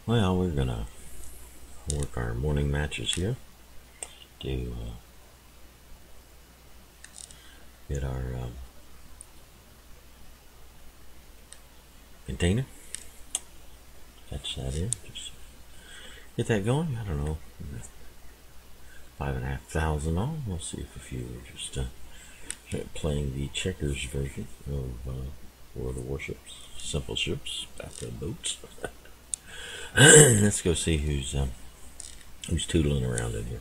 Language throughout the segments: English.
Well, we're gonna work our morning matches here to get our container. Catch that in. Just get that going. I don't know. 5,500 on. We'll see if a few are just playing the checkers version of World of Warships. Simple ships, bathtub boats. Let's go see who's tootling around in here.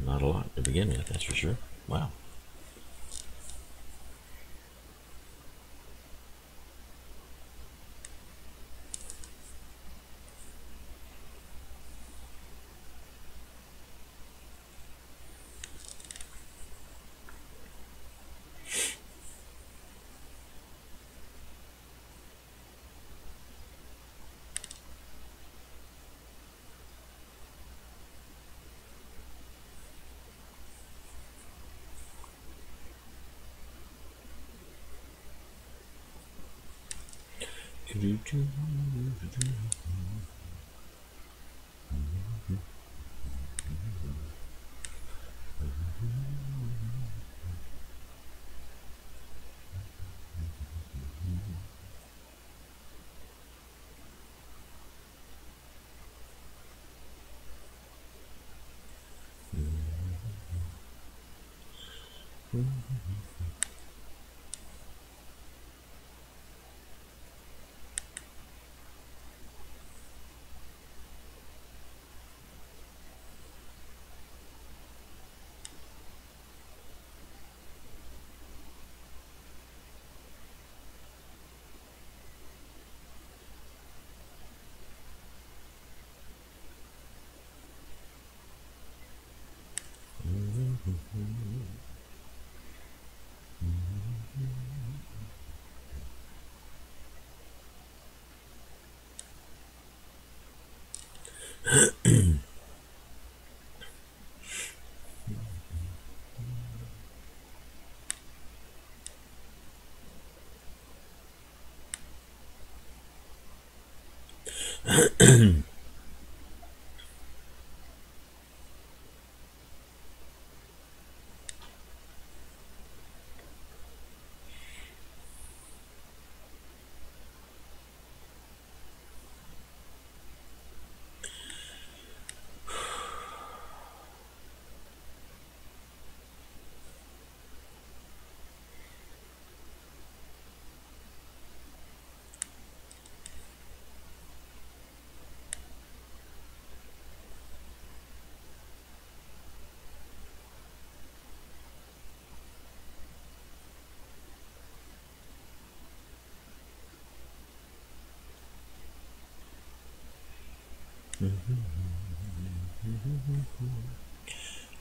Not a lot to begin with, that's for sure. Wow.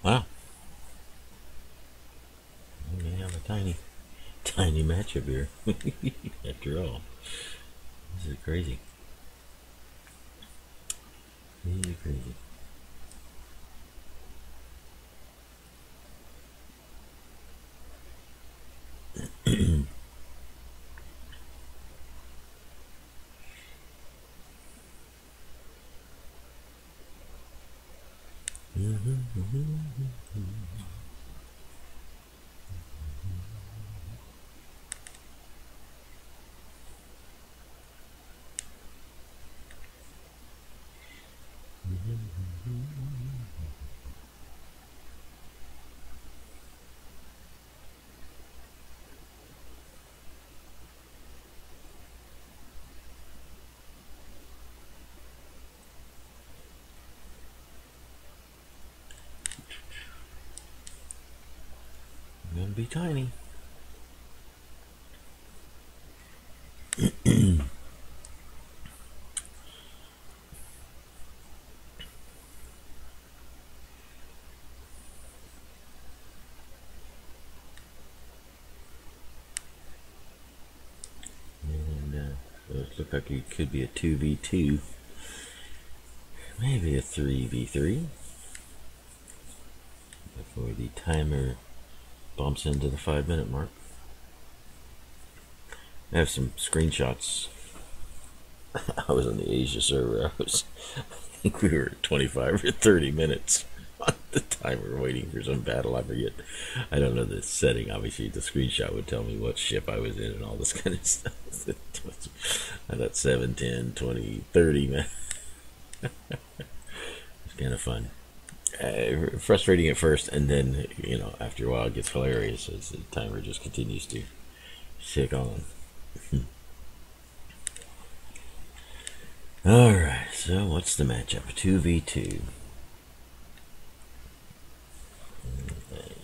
Wow. We have a tiny matchup here. After all, this is crazy. Really crazy. Gonna be tiny. And it looks like it could be a 2v2, maybe a 3v3 before the timer bumps into the 5-minute mark. I have some screenshots I was on the Asia server. I think we were 25 or 30 minutes on the timer waiting for some battle. I forget. I don't know the setting. Obviously, the screenshot would tell me what ship I was in and all this kind of stuff. I thought 7, 10, 20, 30 minutes. It's kind of fun. Frustrating at first, and then, after a while it gets hilarious as the timer just continues to tick on. Alright, so what's the matchup? 2v2. Okay.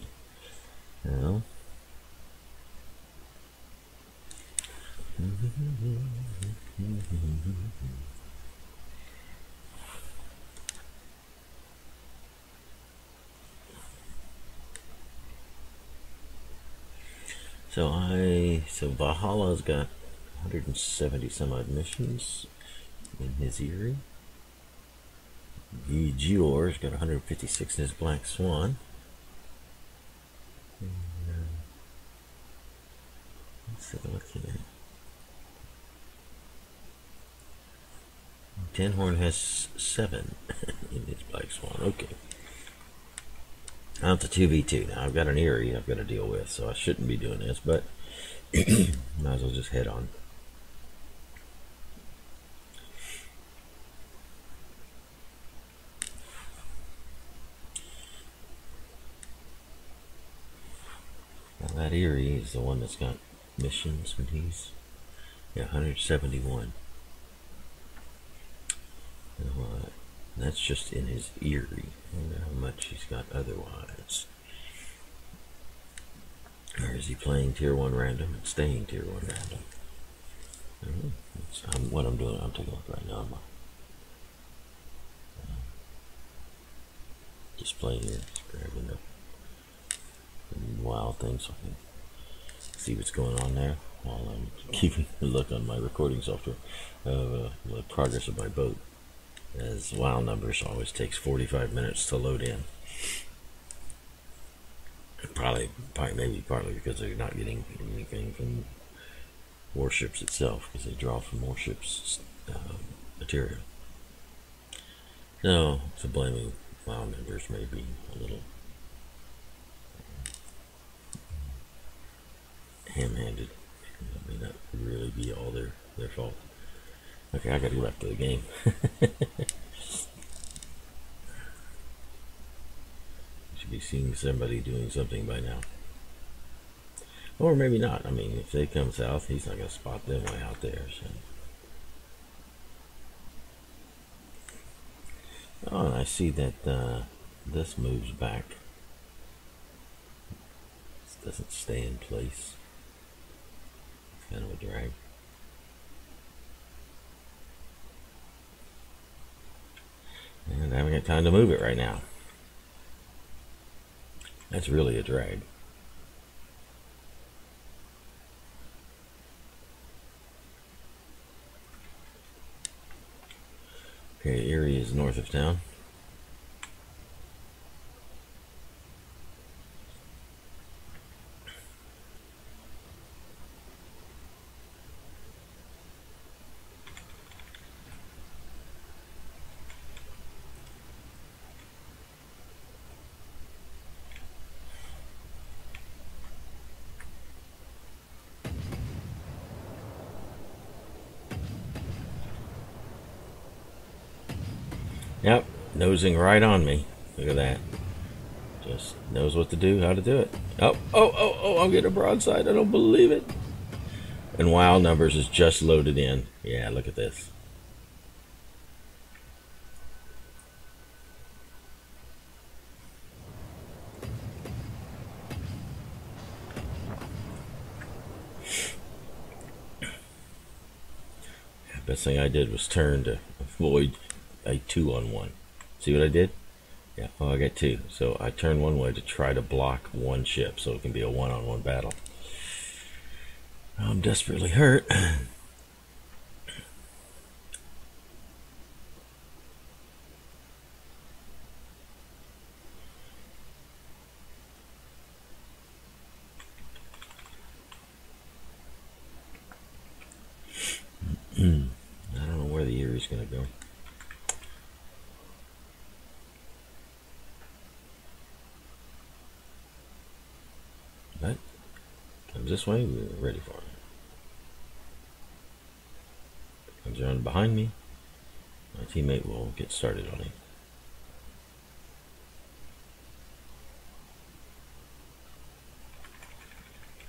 Well. So Valhalla's got 170 some odd missions in his Eerie. Geor's got 156 in his Black Swan. And, let's take a look here. Tenhorn has 7 in his Black Swan. Okay. Out to 2v2. Now I've got an Eerie I've got to deal with, so I shouldn't be doing this, but might as well just head on. Now that Eerie is the one that's got missions when he's 171. That's just in his Eerie. I wonder how much he's got otherwise. Or is he playing tier 1 random and staying tier 1 random? What I'm doing, I'm taking a look right now. I'm display here, just grabbing the wild thing so I can see what's going on there while I'm keeping a look on my recording software of the progress of my boat. As WoW numbers always takes 45 minutes to load in. Maybe partly because they're not getting anything from Warships itself, because they draw from Warships material. So blaming WoW numbers may be a little ham-handed. It may not really be all their fault. Okay, I gotta go back to the game. Should be seeing somebody doing something by now. Or maybe not. I mean, if they come south, he's not gonna spot them way out there. So. Oh, and I see that this moves back. This doesn't stay in place. It's kind of a drag. And I haven't got time to move it right now. That's really a drag. Okay, Eerie is north of town. Yep, nosing right on me. Look at that. Just knows what to do, how to do it. Oh, I'm getting a broadside. I don't believe it. And WoW numbers is just loaded in. Yeah, look at this. Best thing I did was turn to avoid a 2-on-1. See what I did? Yeah, oh, I got 2. So I turned one way to try to block one ship so it can be a 1-on-1 battle. I'm desperately hurt. I don't know to go. But comes this way, we're ready for it. Comes around behind me, my teammate will get started on him.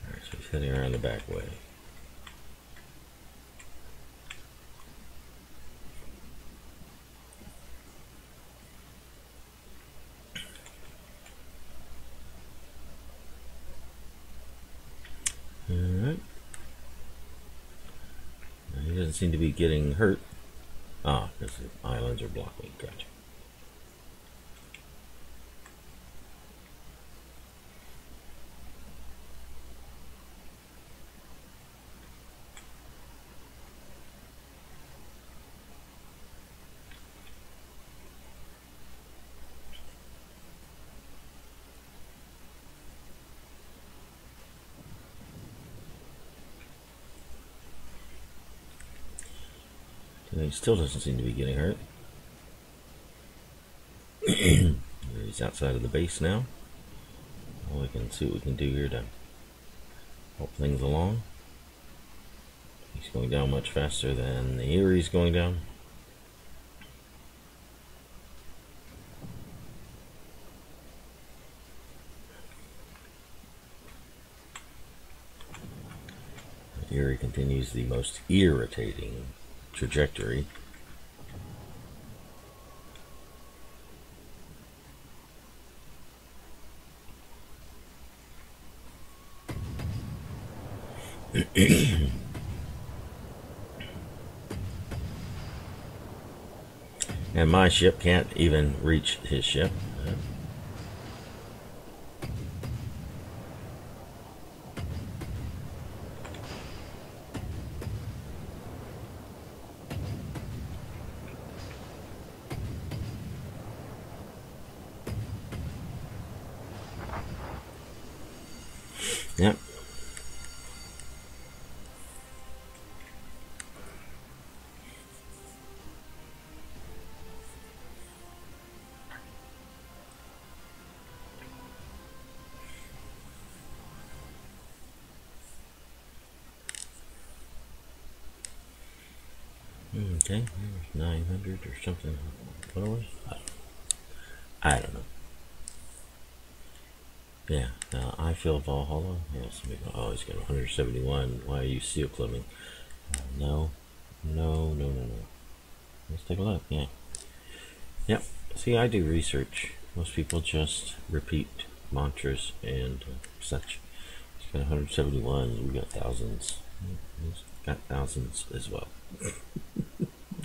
Alright, so he's heading around the back way. Alright. He doesn't seem to be getting hurt. Ah, because the islands are blocking. Gotcha. And he still doesn't seem to be getting hurt. He's outside of the base now. Well, we can see what we can do here to help things along. He's going down much faster than the Erie's going down. The Erie continues the most irritating trajectory. And my ship can't even reach his ship. Yep. Okay, 900 or something. What was it? I don't know. Yeah, I feel Valhalla. Yes, oh, he's got 171. Why are you seal clubbing? No. Let's take a look. Yeah. Yep. See, I do research. Most people just repeat mantras and such. He's got 171. We got thousands. He's got thousands as well.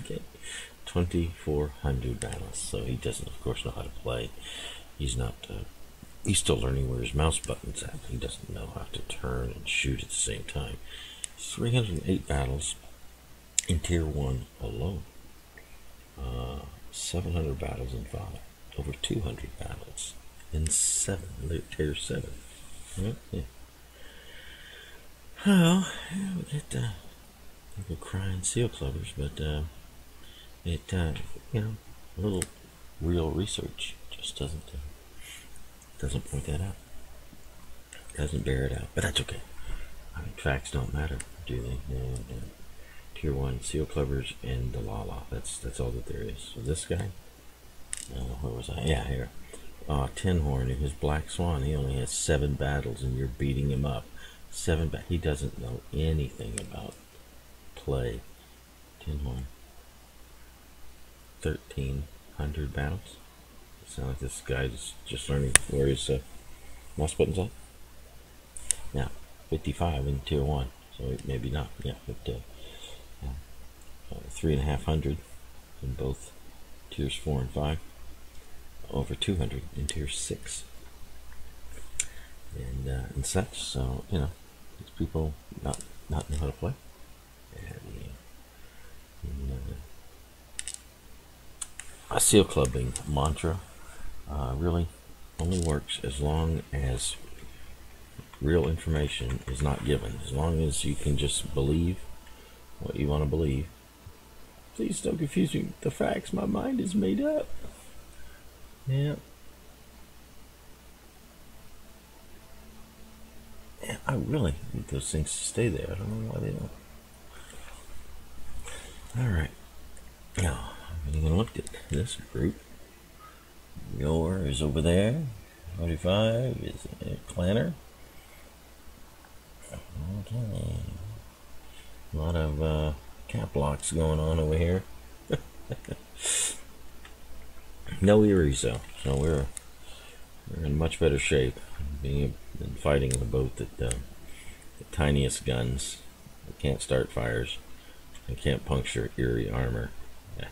Okay. 2,400 battles. So he doesn't, of course, know how to play. He's not. He's still learning where his mouse button's at. He doesn't know how to turn and shoot at the same time. 308 battles in Tier 1 alone. 700 battles in 5. Over 200 battles in 7. Tier 7. Right? Yeah. Well, we get people crying seal clubbers, but you know, a little real research just doesn't point that out. Doesn't bear it out, but that's okay. I mean, facts don't matter, do they? And, Tier 1 seal clubbers and theLaalaa. That's all that there is. So this guy, where was I? Yeah, here. Tin Horn in his Black Swan. He only has 7 battles, and you're beating him up. 7. He doesn't know anything about play. Tin Horn. 1,300 battles. Sound like this guy's just learning where his mouse button's at. Now, 55 in Tier 1, so maybe not. Yeah, but 3,500 in both Tiers 4 and 5. Over 200 in Tier 6, and such. So you know, these people not know how to play. A seal clubbing mantra really only works as long as real information is not given. As long as you can just believe what you want to believe, Please don't confuse me with the facts. My mind is made up. Yeah. Yeah, I really need those things to stay there. I don't know why they don't. Alright. Now, I haven't even looked at this group. Your is over there. 45 is a clanner. Okay. A lot of cap locks going on over here. No Eries though, so we're in much better shape. Being fighting in a boat that the tiniest guns that can't start fires and can't puncture Erie armor. Yeah.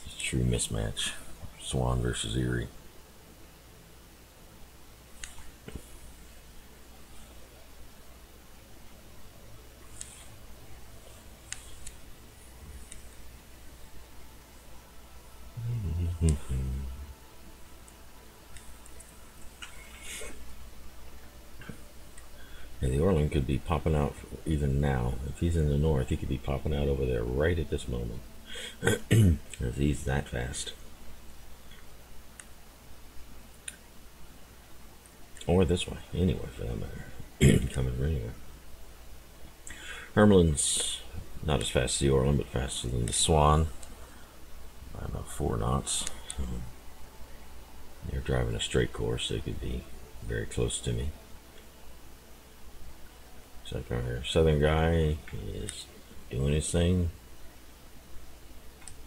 It's a true mismatch. Swan versus Erie. Yeah, the Orland could be popping out even now. If he's in the north, he could be popping out over there right at this moment. Because he's that fast. Or this way, anyway, for that matter. Coming anyway. Hermlin's not as fast as the Orland, but faster than the Swan. By about 4 knots. They're driving a straight course, they could be very close to me. Looks like our southern guy is doing his thing.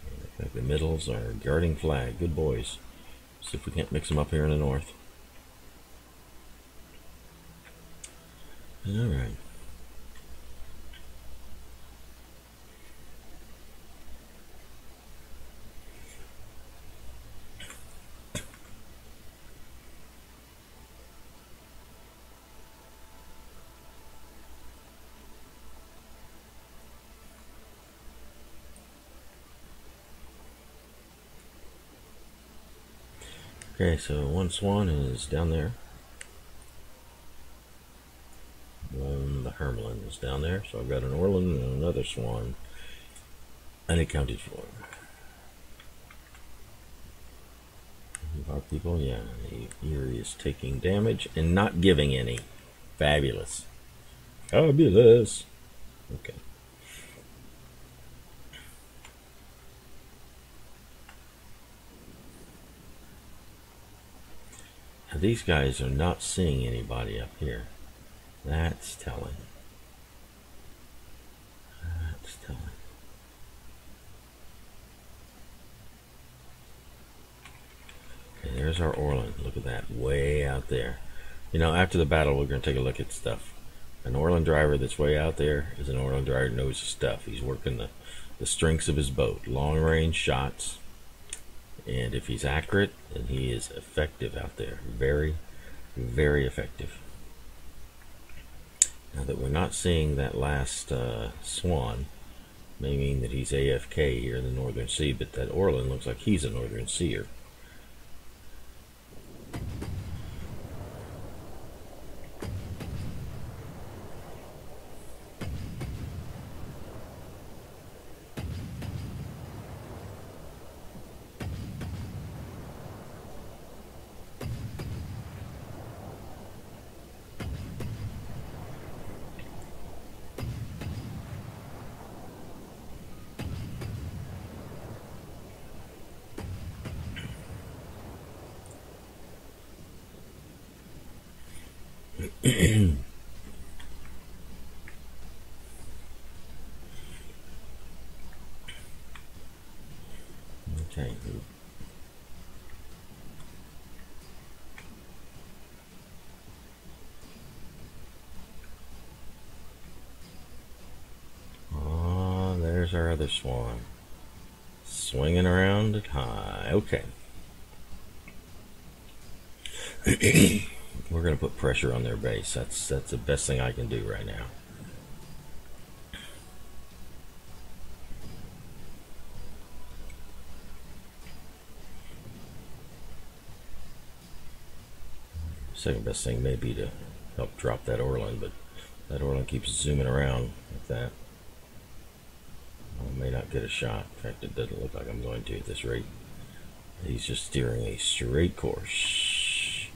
I think the middles are guarding flag. Good boys. See if we can't mix them up here in the north. Alright. Okay, so one Swan is down there. The Hermlin is down there, so I've got an Orland and another Swan unaccounted for. Our people, yeah, the Erie is taking damage and not giving any. Fabulous. Fabulous. Okay. Now these guys are not seeing anybody up here. That's telling. That's telling. Okay, there's our Orland. Look at that, way out there. You know, after the battle, we're going to take a look at stuff. An Orland driver that's way out there is an Orland driver who knows his stuff. He's working the strengths of his boat, long-range shots. And if he's accurate, then he is effective out there. Very, very effective. Now that we're not seeing that last Swan, may mean that he's AFK here in the Northern Sea, but that Orland looks like he's a Northern Seer. Okay. Oh, there's our other Swan. Swinging around it high. Okay. We're going to put pressure on their base. That's the best thing I can do right now. Second best thing may be to help drop that Orland, but that Orland keeps zooming around like that. I may not get a shot. In fact, it doesn't look like I'm going to at this rate. He's just steering a straight course.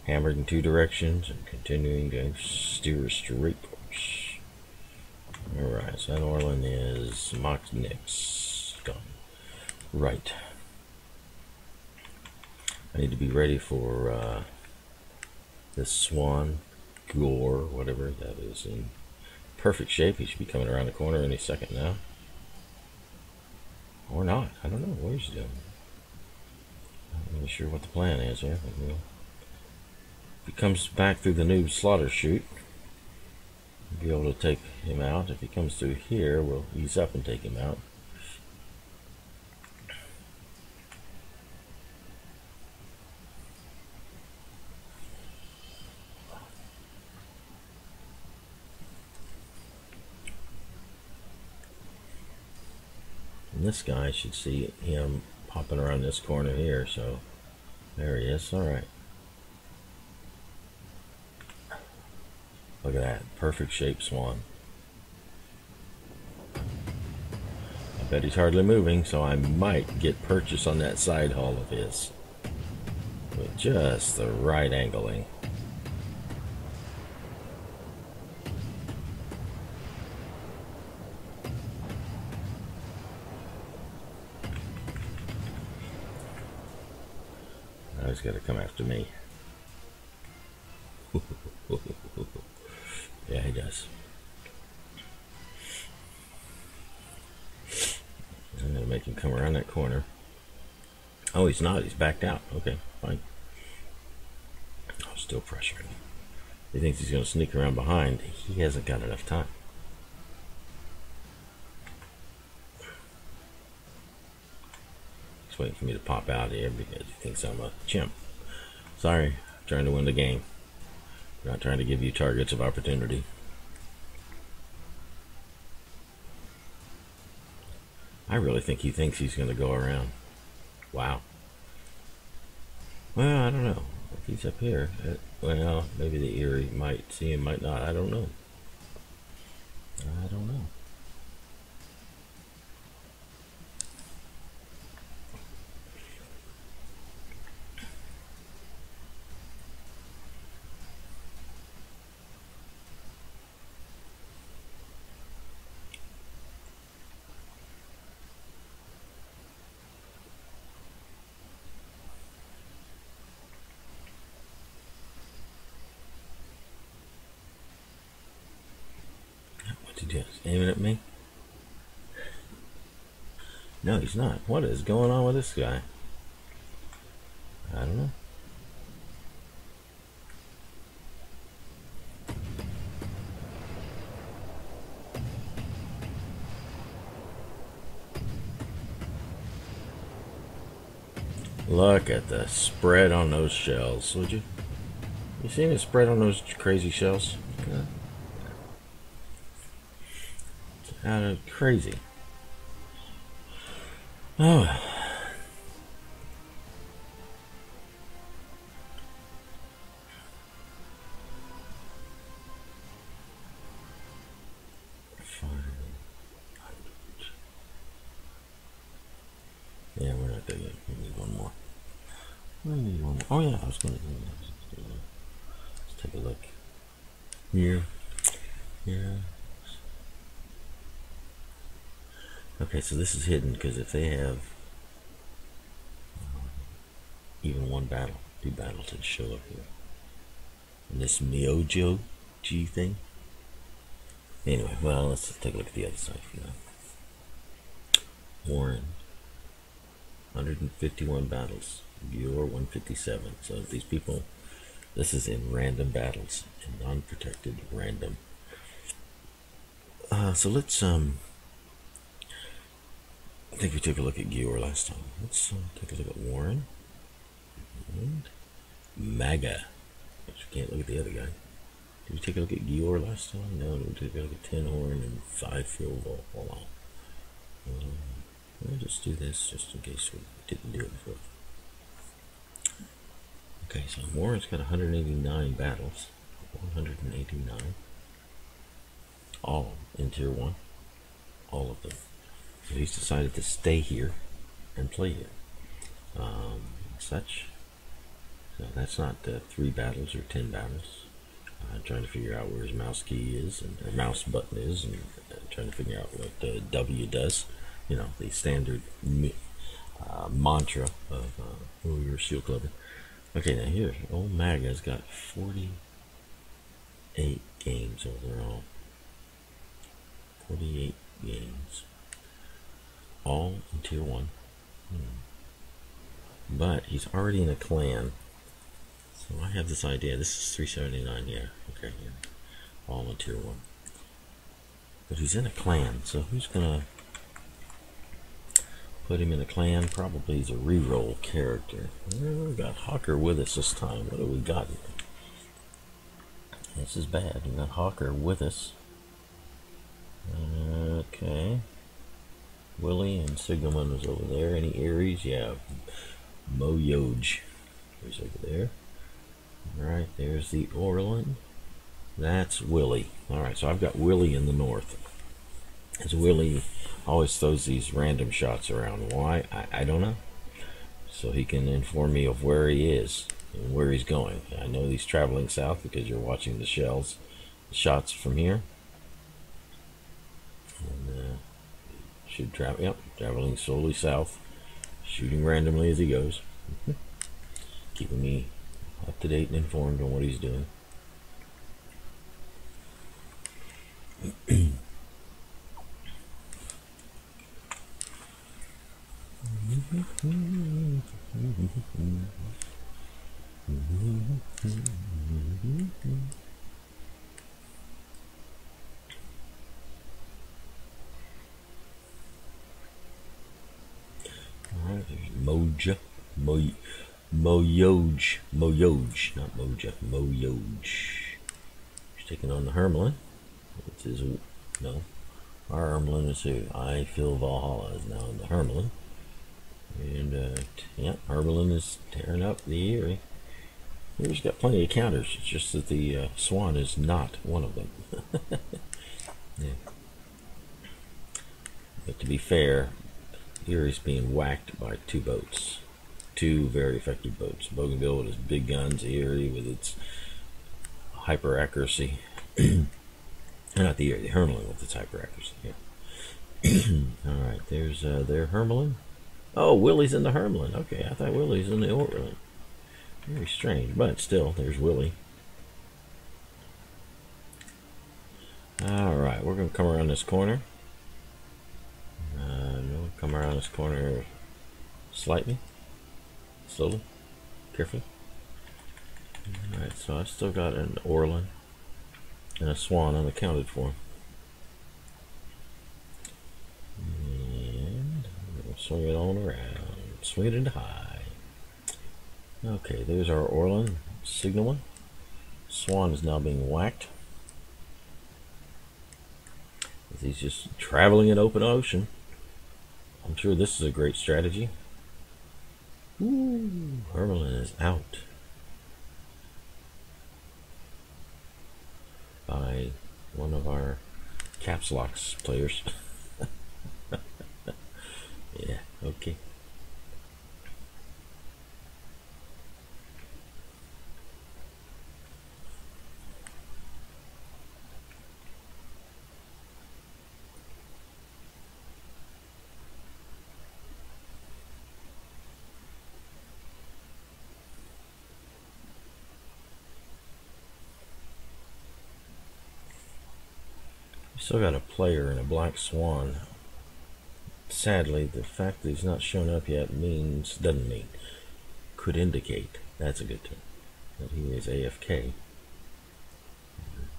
Hammered in 2 directions and continuing to steer a straight course. Alright, so that Orland is Mox Nix. Gone. Right. I need to be ready for this Swan, Gore, whatever that is, in perfect shape. He should be coming around the corner any second now. Or not. I don't know what he's doing. I'm not really sure what the plan is here. If he comes back through the Newbs slaughter chute, we'll be able to take him out. If he comes through here, we'll ease up and take him out. And this guy should see him popping around this corner here, so there he is. Alright. Look at that. Perfect shape Swan. I bet he's hardly moving, so I might get purchase on that side hull of his. With just the right angling. Now he's got to come after me. Yeah, he does. I'm going to make him come around that corner. Oh, he's not. He's backed out. Okay, fine. Oh, still pressuring him. He thinks he's going to sneak around behind. He hasn't got enough time. He's waiting for me to pop out here because he thinks I'm a chimp. Sorry, I'm trying to win the game. I'm not trying to give you targets of opportunity. I really think he thinks he's going to go around. Wow. Well, I don't know. If he's up here, well, maybe the Erie might see him, might not. I don't know. I don't know. What's he doing? Aiming at me? No, he's not. What is going on with this guy? I don't know. Look at the spread on those shells, would you? You see the spread on those crazy shells? It's out of crazy. Oh. Yeah, we're not there yet. We need one more. We need one more. Oh yeah, I was going to do that. Let's take a look. Here. Yeah. Okay, so this is hidden because if they have even one battle, 2 battles that show up here. And this Myojo G thing. Anyway, well, let's take a look at the other side. Warren. 151 battles. Bureau 157. So these people, this is in random battles, in non-protected random. So let's I think we took a look at Gior last time. Let's take a look at Warren and Maga. Which we can't look at the other guy. Did we take a look at Gior last time? No, we took a look at 10 Horn and 5 Fuel Ball. Hold on. We'll just do this just in case we didn't do it before. Okay, so Warren's got 189 battles. 189. All in tier 1. All of them. So he's decided to stay here and play here. Such. So that's not 3 battles or 10 battles. Trying to figure out where his mouse key is and or mouse button is, and trying to figure out what W does. You know, the standard mantra of your seal clubber. Okay, now here, old Maga's got 48 games overall. 48 games. All in tier 1. But he's already in a clan. So I have this idea. This is 379, yeah. Okay, yeah. All in tier 1. But he's in a clan, so who's gonna put him in a clan? Probably he's a reroll character. We got Hawker with us this time. What do we got here? This is bad. We got Hawker with us. Okay. Willie and Sigelman was over there. Any Aries? Yeah. Mo Yoj is over there. Alright, there's the Orland. That's Willie. Alright, so I've got Willie in the north. As Willie always throws these random shots around. Why? I don't know. So he can inform me of where he is and where he's going. I know he's traveling south because you're watching the shots from here. And should travel, yep, traveling slowly south, shooting randomly as he goes. Keeping me up to date and informed on what he's doing. Alright, there's Moja. Moyoj, not Moja, Moyoj. He's taking on the Hermelin. It's his, no, our Hermelin is who? I feel Valhalla is now in the Hermelin. And, yeah, Hermelin is tearing up the Erie. He's got plenty of counters, it's just that the Swan is not one of them. Yeah. But to be fair, Erie's being whacked by 2 boats. 2 very effective boats. Bougainville with his big guns, Erie with its hyper accuracy. Not the Erie, the Hermelin with its hyper accuracy. Yeah. Alright, there's their Hermelin. Oh, Willie's in the Hermelin. Okay, I thought Willie's in the Orland. Very strange, but still, there's Willie. Alright, we're going to come around this corner. Come around this corner slightly, slowly, carefully. Alright, so I've still got an Orland and a Swan unaccounted for. And we'll swing it on around, swing it into high. Okay, there's our Orland signaling. Swan is now being whacked. He's just traveling in open ocean. I'm sure this is a great strategy. Ooh, Hermelin is out by one of our Caps Locks players. Yeah, okay. Still got a player in a Black Swan. Sadly, the fact that he's not shown up yet doesn't mean, could indicate, that's a good term, that he is AFK.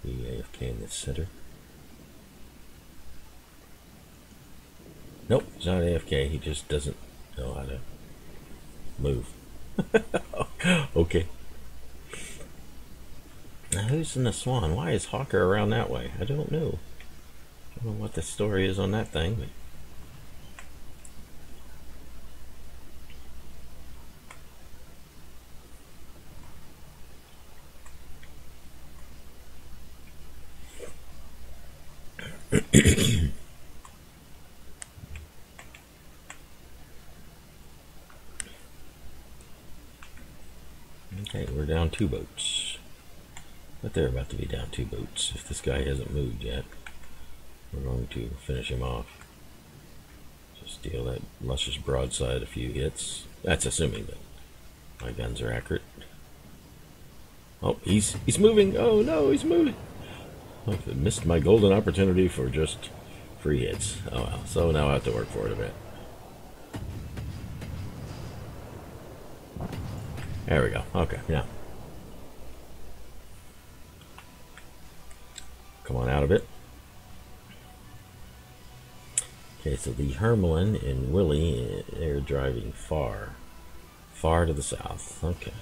Be AFK in the center. Nope, he's not AFK, he just doesn't know how to move. Okay. Now who's in the Swan? Why is Hawker around that way? I don't know. I don't know what the story is on that thing, but Okay, we're down 2 boats. But they're about to be down 2 boats. If this guy hasn't moved yet, we're going to finish him off. Just deal that luscious broadside a few hits. That's assuming that my guns are accurate. Oh, he's moving. Oh no, he's moving. I've missed my golden opportunity for just free hits. Oh well, so now I have to work for it a bit. There we go. Okay, now. Come on out of it. Okay, so the Hermelin and Willie, they're driving far to the south. Okay.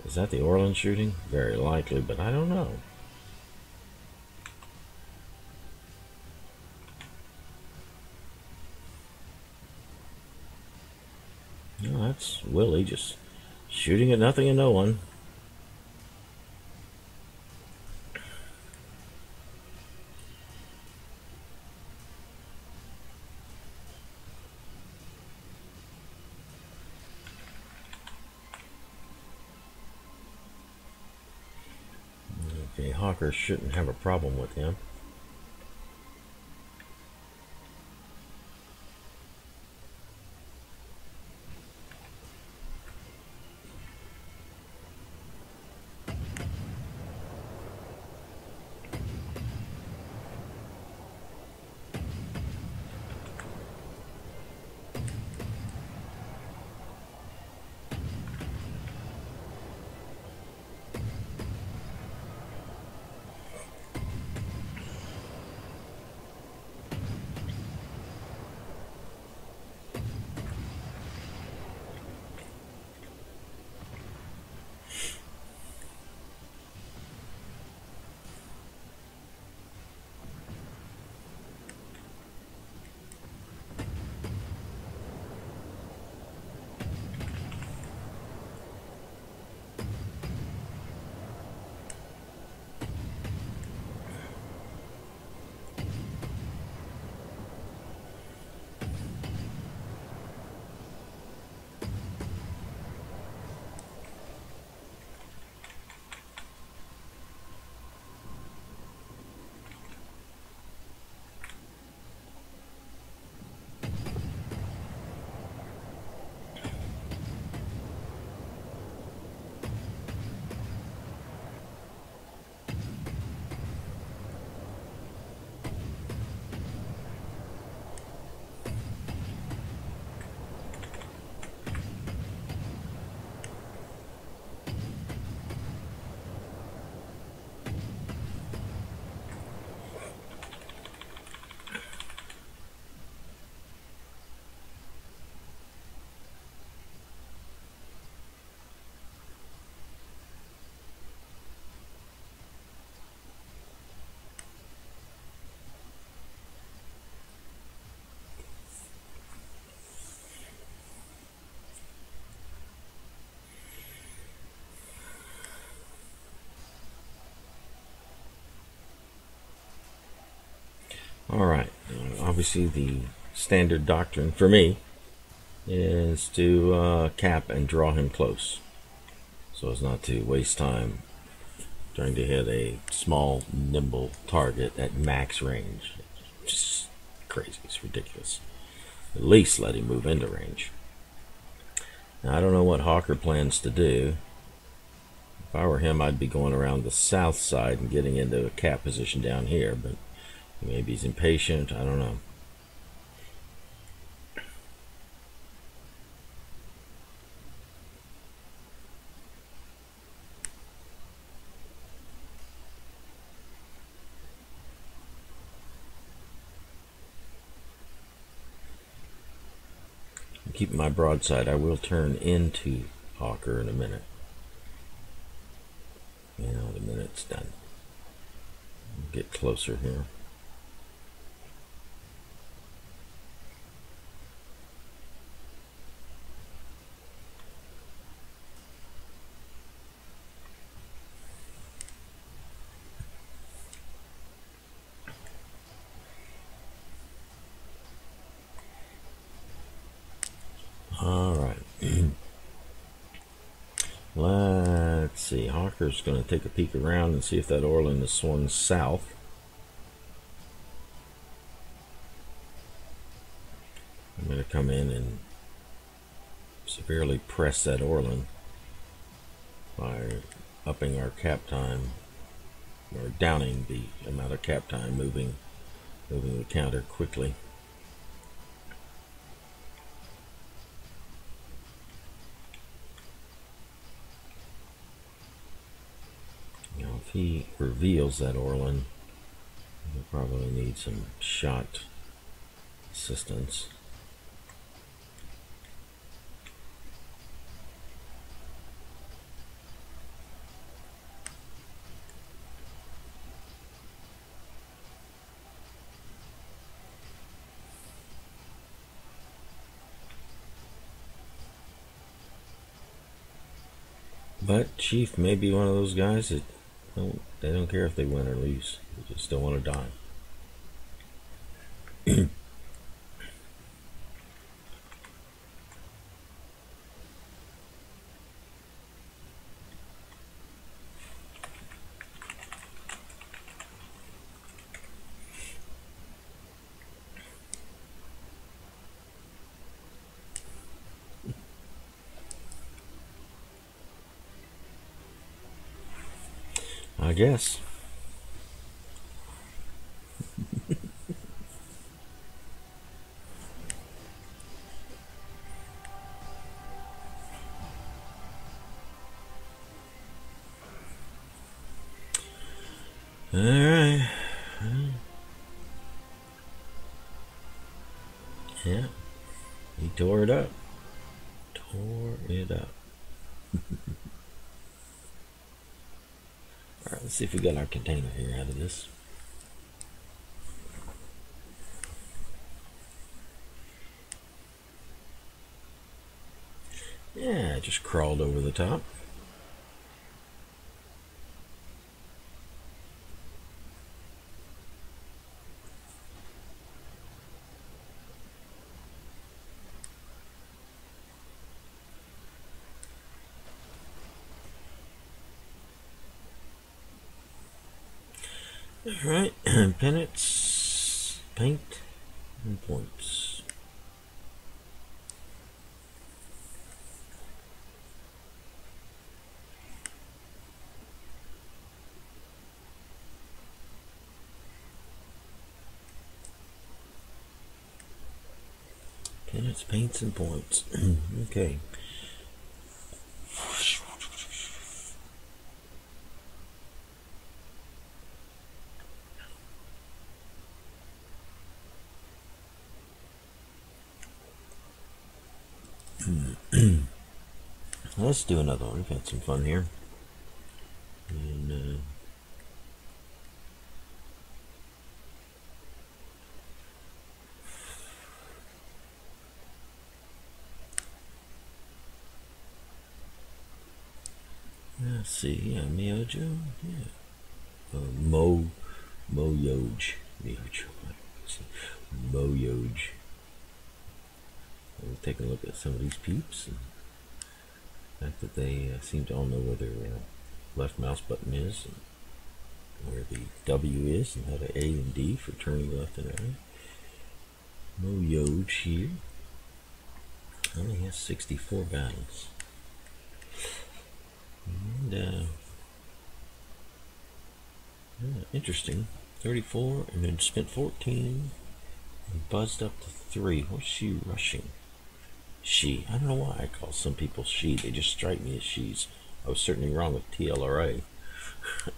Is that the Orland shooting? Very likely, but I don't know. No, that's Willie just shooting at nothing and no one. Okay, Hawker shouldn't have a problem with him. Alright, obviously the standard doctrine for me is to cap and draw him close so as not to waste time trying to hit a small, nimble target at max range. Just crazy, it's ridiculous. At least let him move into range. Now I don't know what Hawker plans to do. If I were him, I'd be going around the south side and getting into a cap position down here, but maybe he's impatient, I don't know. Keeping my broadside, I will turn into Hawker in a minute. You know, the minute's done. Get closer here. All right. sucker's going to take a peek around and see if that Orland is swung south. I'm going to come in and severely press that Orland by upping our cap time, or downing the amount of cap time, moving the counter quickly. Now, if he reveals that Orland, he'll probably need some shot assistance. But Chief may be one of those guys that they don't care if they win or lose. They just don't want to die. I guess. All right. Yeah. He tore it up. Tore it up. Alright, let's see if we got our container here out of this. Yeah, just crawled over the top. Alright, pennants, paint, and points. Pennants, paints, and points. Okay. Let's do another one. We've had some fun here. And, let's see. Yeah, Miojo. Yeah. Moyoj. Moyoj. We'll take a look at some of these peeps. And the fact that they seem to all know where their left mouse button is, and where the W is, and how to A and D for turning left and right. Moyoj here only has 64 battles. And, yeah, interesting. 34, and then spent 14, and buzzed up to 3. What's she rushing? She. I don't know why I call some people she. They just strike me as she's. I was certainly wrong with TLRA.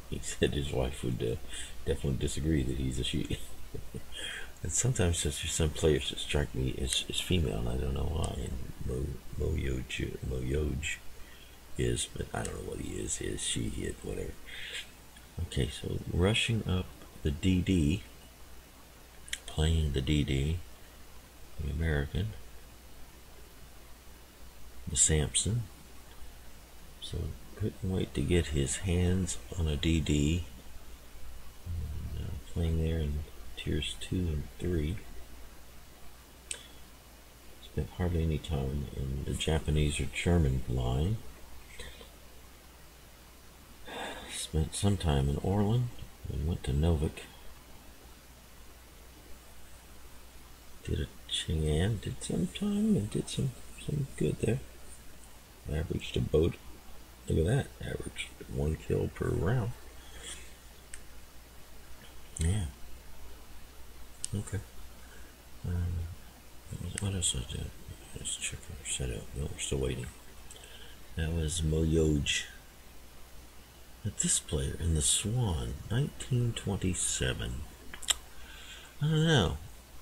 He said his wife would definitely disagree that he's a she. And sometimes there's some players that strike me as female, and I don't know why. And Moyoj is, but I don't know what he is, she, it, whatever. Okay, so rushing up the DD, playing the DD, the American, the Samson. So couldn't wait to get his hands on a DD. And, playing there in tiers 2 and 3. Spent hardly any time in the Japanese or German line. Spent some time in Orland and went to Novik. Did a Chang'an, did some time and did some good there. Averaged a boat. Look at that. Averaged 1 kill per round. Yeah. Okay. What else I did? Let's check our setup. No, we're still waiting. That was Moyoj. But this player in the Swan, 1927. I don't know.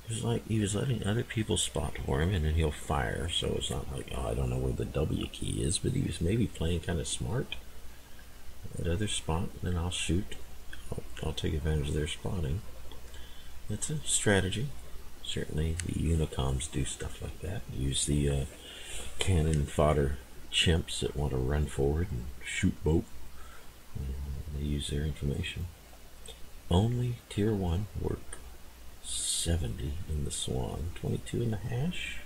It was like he was letting other people spot for him, and then he'll fire. So it's not like, oh, I don't know where the W key is, but he was maybe playing kind of smart. That other spot, then I'll shoot. I'll take advantage of their spotting. That's a strategy. Certainly, the Unicoms do stuff like that. Use the cannon fodder chimps that want to run forward and shoot boat. They use their information. Only tier 1 work. 70 in the Swan. 22 in the hash.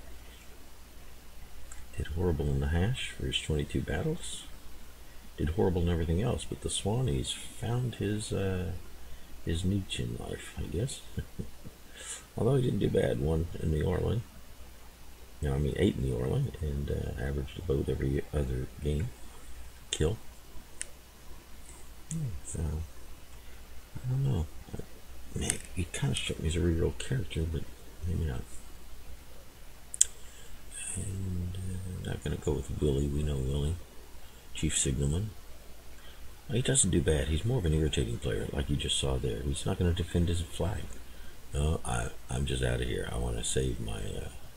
Did horrible in the hash for his 22 battles. Did horrible in everything else, but the Swan, he's found his niche in life, I guess. Although he didn't do bad. 1 in the Orland. No, I mean 8 in the Orland, and averaged a boat every other game. Kill. So, I don't know. Man, he kind of struck me as a real character, but maybe not. And not going to go with Willie. We know Willie. Chief Signalman. He doesn't do bad. He's more of an irritating player, like you just saw there. He's not going to defend his flag. No, I'm just out of here. I want to save my,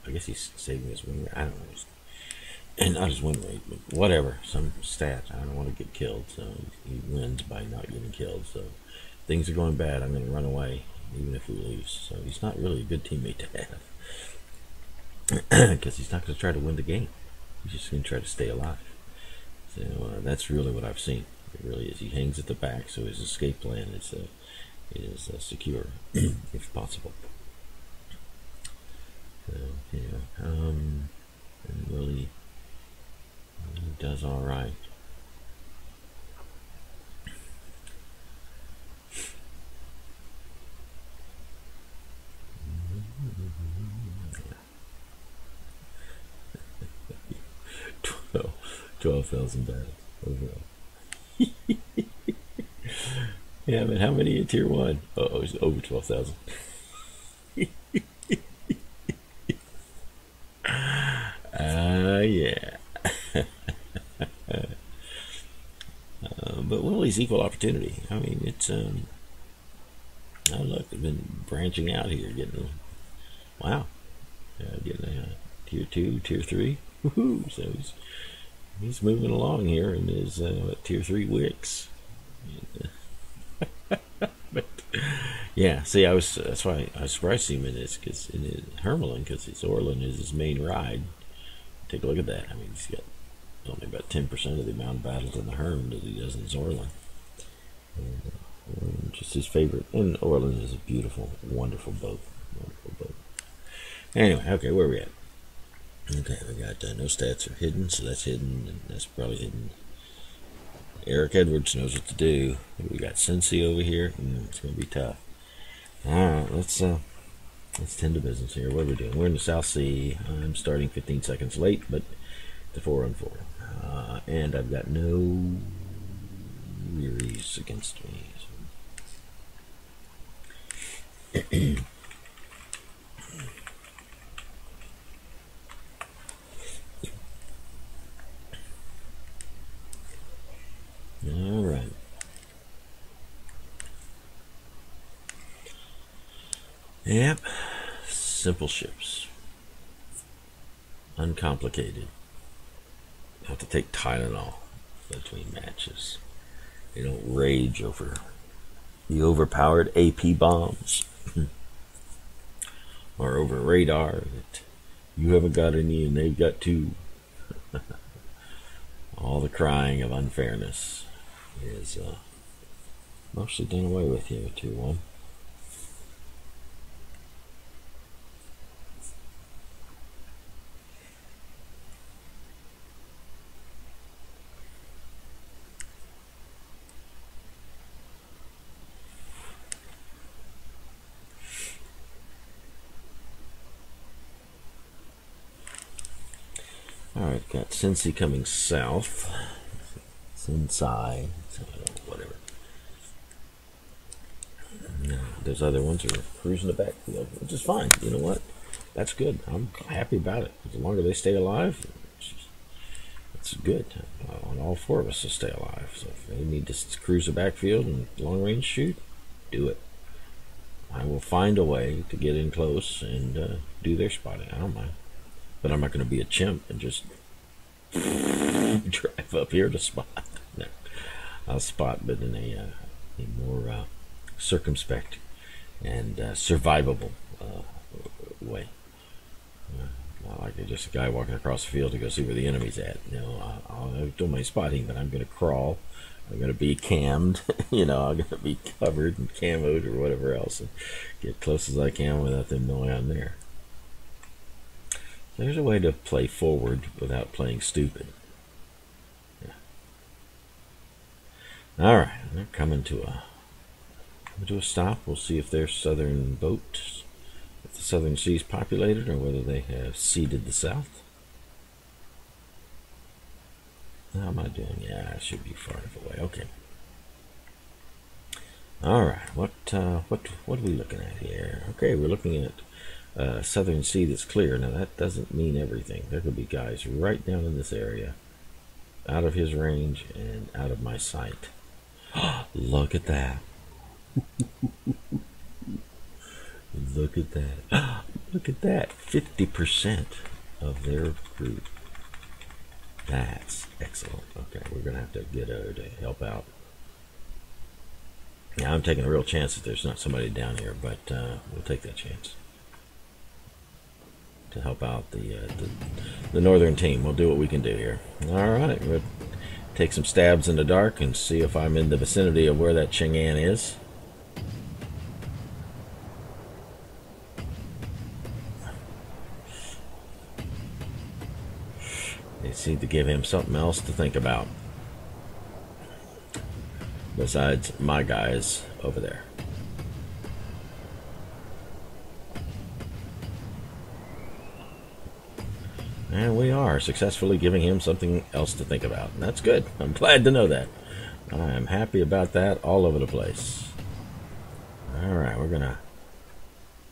I guess he's saving his win rate. I don't know. And not his win rate, but whatever. Some stat. I don't want to get killed, so he wins by not getting killed. So things are going bad. I'm going to run away, even if we lose. So he's not really a good teammate to have. Because he's not going to try to win the game. He's just going to try to stay alive. So that's really what I've seen. It really is. He hangs at the back, so his escape plan is secure, if possible. So, yeah, and really, he does all right. Yeah. 12,000 battles overall. Yeah, but how many in tier 1? Oh, it's over 12,000. Yeah. But Willie's equal opportunity. I mean, it's, oh look, they've been branching out here, getting, wow. Getting a tier 2, tier 3. Woohoo! So he's moving along here in his tier 3 wicks. But yeah, see, that's why I was surprised to see him in this, because in his Hermelin, because his Orland is his main ride. Take a look at that. I mean, he's got only about 10% of the amount of battles in the Herm that he does in his Orland. And just his favorite. And Orland is a beautiful, wonderful boat. Wonderful boat. Anyway, okay, where are we at? Okay, we got no stats are hidden, so that's hidden, and that's probably hidden. Eric Edwards knows what to do. We got Cincy over here. It's going to be tough. Alright, let's tend to business here. What are we doing? We're in the South Sea. I'm starting 15 seconds late, but it's a 4-on-4. And I've got no wearies against me. So. All right. Yep. Simple ships. Uncomplicated. Have to take Tylenol between matches. They don't rage over the overpowered AP bombs or over radar that you haven't got any and they've got 2. All the crying of unfairness is mostly done away with here, 2-1. Alright, got Cincy coming south. Cincy, whatever. No, those other ones are cruising the backfield, which is fine. You know what? That's good. I'm happy about it. The longer they stay alive, it's good. I want all four of us to stay alive. So if they need to cruise the backfield and long range shoot, do it. I will find a way to get in close and do their spotting. I don't mind. But I'm not going to be a chimp and just drive up here to spot. No. I'll spot, but in a more circumspect and survivable way. Not like just a guy walking across the field to go see where the enemy's at. You know, I'll do my spotting, but I'm going to crawl. I'm going to be cammed. You know, I'm going to be covered and camoed or whatever else, and get close as I can without them knowing I'm there. There's a way to play forward without playing stupid. Yeah. All right, they're coming to a stop. We'll see if their southern boats, if the southern sea's populated, or whether they have ceded the south. How am I doing? Yeah, I should be far enough away. Okay. All right. What are we looking at here? Okay, we're looking at southern sea that's clear. Now that doesn't mean everything. There could be guys right down in this area, out of his range and out of my sight. Look at that. Look at that. Look at that. 50% of their group. That's excellent. Okay, we're going to have to get her to help out. Now, I'm taking a real chance that there's not somebody down here, but we'll take that chance to help out the northern team. We'll do what we can do here. All right, we'll take some stabs in the dark and see if I'm in the vicinity of where that Chang'an is. They seem to give him something else to think about besides my guys over there. And we are successfully giving him something else to think about. And that's good. I'm glad to know that. I am happy about that all over the place. Alright, we're going to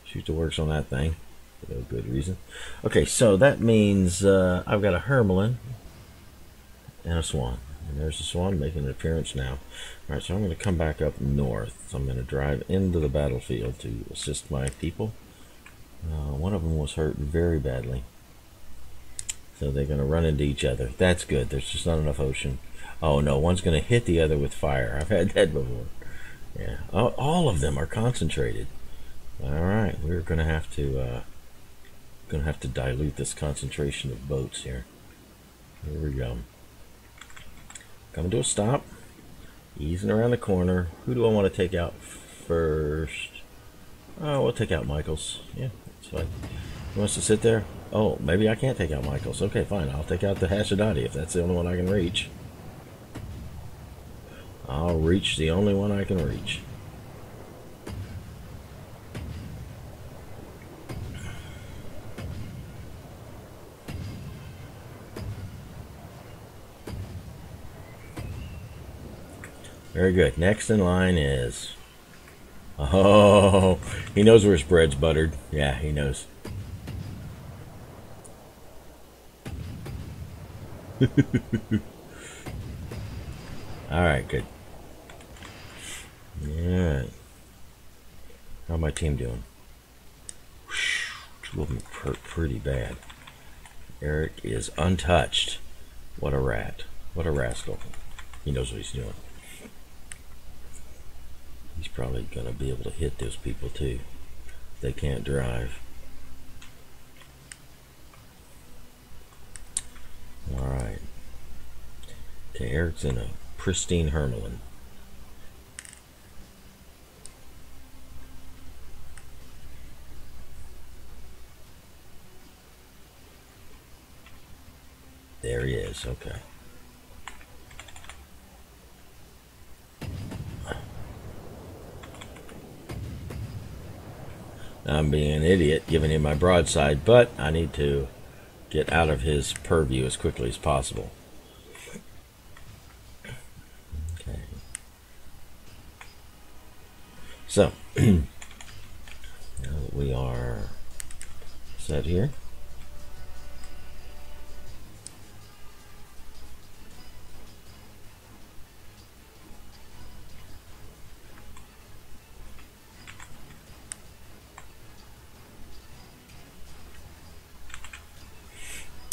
shoot the works on that thing. For no good reason. Okay, so that means I've got a Hermelin and a Swan. And there's the Swan making an appearance now. Alright, so I'm going to come back up north. So I'm going to drive into the battlefield to assist my people. One of them was hurt very badly. So they're going to run into each other. That's good. There's just not enough ocean. Oh no, one's going to hit the other with fire. I've had that before. Yeah, all of them are concentrated. All right, we're going to have to dilute this concentration of boats here. Here we go. Coming to a stop. Easing around the corner. Who do I want to take out first? Oh, we'll take out Michaels. Yeah, that's fine. Who wants to sit there? Oh, maybe I can't take out Michaels. Okay, fine. I'll take out the Hashidati if that's the only one I can reach. I'll reach the only one I can reach. Very good. Next in line is... Oh, he knows where his bread's buttered. Yeah, he knows. Alright, good. Yeah. How's my team doing? Two of them hurt pretty bad. Eric is untouched. What a rat. What a rascal. He knows what he's doing. He's probably going to be able to hit those people too. They can't drive. Alright. Okay, Eric's in a pristine Hermelin. There he is, okay. I'm being an idiot giving him my broadside, but I need to get out of his purview as quickly as possible. Okay. So, now that we are set here,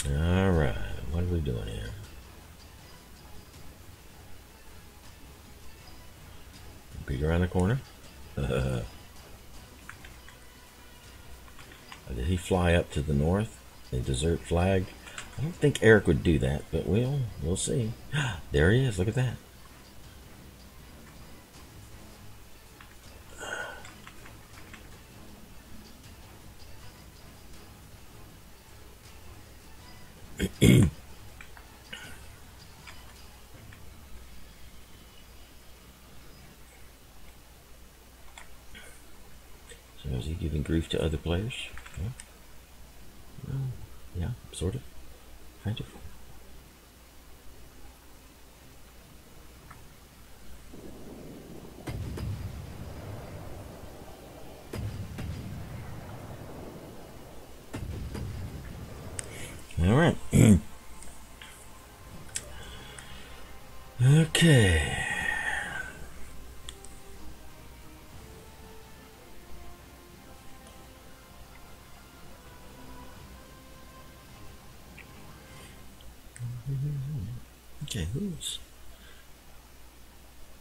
alright, what are we doing here? Peek around the corner. Did he fly up to the north? A desert flag? I don't think Eric would do that, but we'll see. There he is, look at that. So is he giving grief to other players? Yeah, sort of. Kind of. All right. Okay. Okay, who's?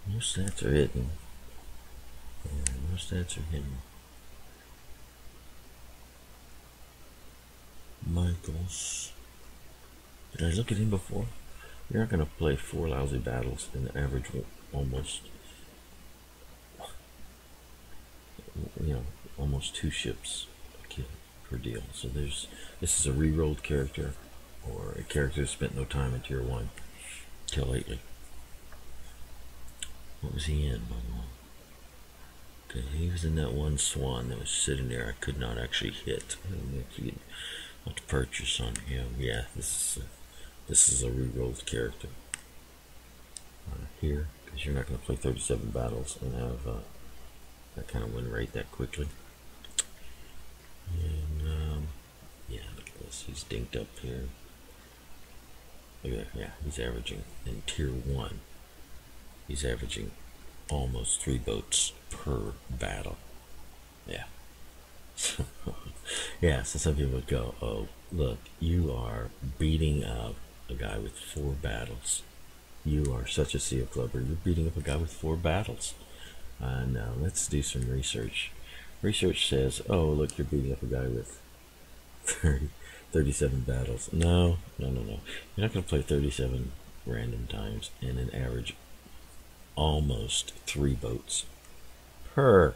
Your stats are hidden. Yeah, your stats are hidden. Michaels. Did I look at him before? You're not going to play 4 lousy battles and average almost, almost 2 ships per deal. So this is a re-rolled character, or a character who spent no time in tier 1 till lately. What was he in? Okay, he was in that one swan that was sitting there. I could not actually hit. Not to purchase on him. Yeah, this is a re-rolled character. Here, because you're not going to play 37 battles and have that kind of win rate that quickly. And yeah, look at this. He's dinked up here. Look at that. Yeah, he's averaging in tier 1. He's averaging almost 3 boats per battle. Yeah. Yeah, so some people would go, oh, look, you are beating up a guy with 4 battles. You are such a seal clubber. You're beating up a guy with 4 battles. Now, let's do some research. Research says, oh, look, you're beating up a guy with 37 battles. No. You're not going to play 37 random times and an average almost 3 boats per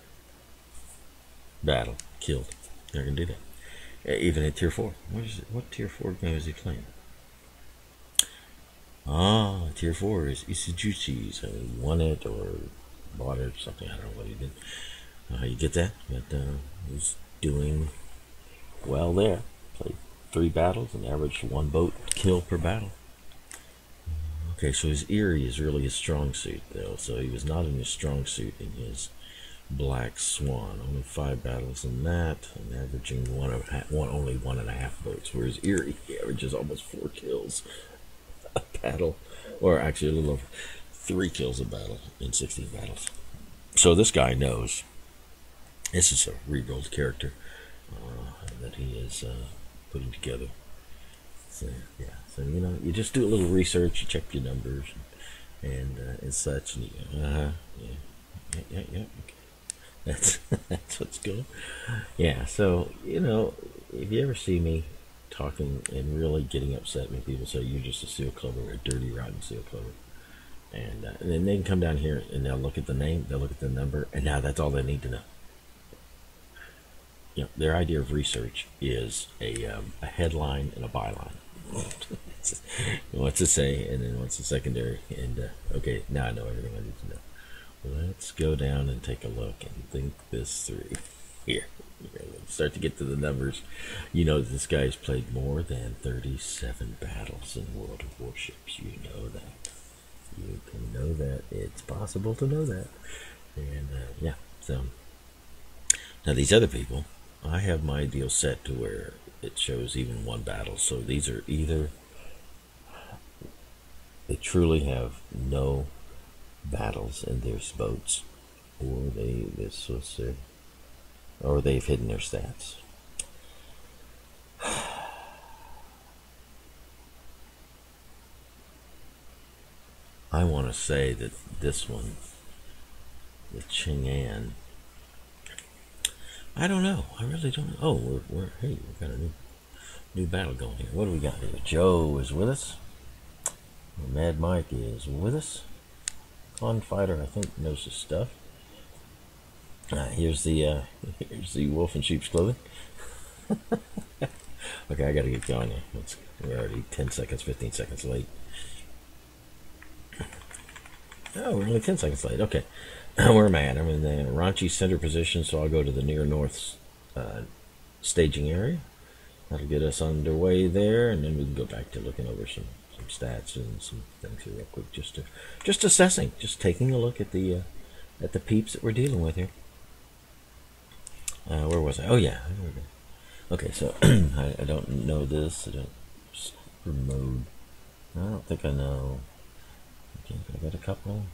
battle killed. You're not going to do that. Even at tier 4. What tier 4 game is he playing? Tier 4 is Isujuchi. So he won it or bought it or something. I don't know what he did. You get that? But he's doing well there. Played 3 battles and averaged 1 boat kill per battle. Okay, so his Eerie is really his strong suit, though. So he was not in his strong suit in his Black Swan. Only 5 battles in that, and averaging only 1.5 boats. Whereas Eerie, he averages almost 4 kills a battle, or actually a little over 3 kills a battle in 16 battles. So this guy knows this is a re-rolled character that he is putting together. So yeah, so you just do a little research, you check your numbers and such, and yeah, okay. That's what's good. Yeah, so if you ever see me talking and really getting upset when people say you're just a seal clubber, a dirty, rotten seal clubber, and then they can come down here and they'll look at the name, they'll look at the number, and now that's all they need to know. Their idea of research is a headline and a byline. What's it say, and then what's the secondary, and okay, now I know everything I need to know. Let's go down and take a look and think this through. Here, let's start to get to the numbers. You know this guy's played more than 37 battles in World of Warships. You know that. You can know that. It's possible to know that. And yeah, so now these other people, I have my deal set to where it shows even one battle. So these are either they truly have no battles in their boats, or or they've hidden their stats. I want to say that this one, the Chang'an, I don't know. I really don't know. Oh, hey, we've got a new battle going here. What do we got here? Joe is with us. Mad Mike is with us. Fighter, I think, knows his stuff. Here's the wolf in sheep's clothing. Okay, I gotta get going here. We're already 10 seconds, 15 seconds late. Oh, we're only 10 seconds late. Okay. Where am I at? I'm in the Ranchi center position, so I'll go to the near north staging area. That'll get us underway there, and then we can go back to looking over some stats and some things here real quick. Just assessing, just taking a look at the peeps that we're dealing with here. Where was I? Oh yeah. Okay, so I don't know this. I don't super mode. I don't think I know. Okay, I got a couple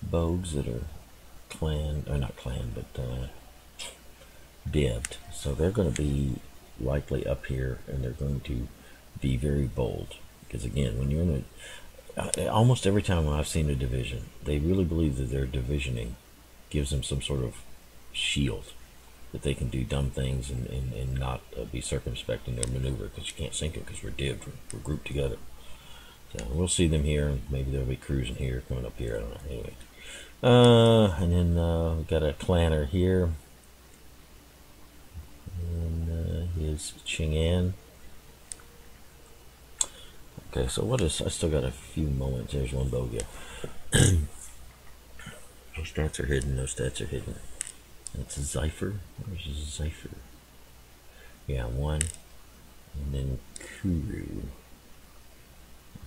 bogues that are not clan, but dived. So they're going to be likely up here, and they're going to be very bold. Because again, when you're in almost every time when I've seen a division, they really believe that their divisioning gives them some sort of shield that they can do dumb things and not be circumspect in their maneuver, because you can't sink it because we're dived, we're grouped together. So we'll see them here, and maybe they'll be cruising here, coming up here, I don't know. Anyway, and then we've got a clanner here, and here's Chang'an. Okay, so I still got a few moments. There's one bogey. No stats are hidden, no stats are hidden. That's a Zypher. Where's a Zypher? Yeah, one. And then Kuru.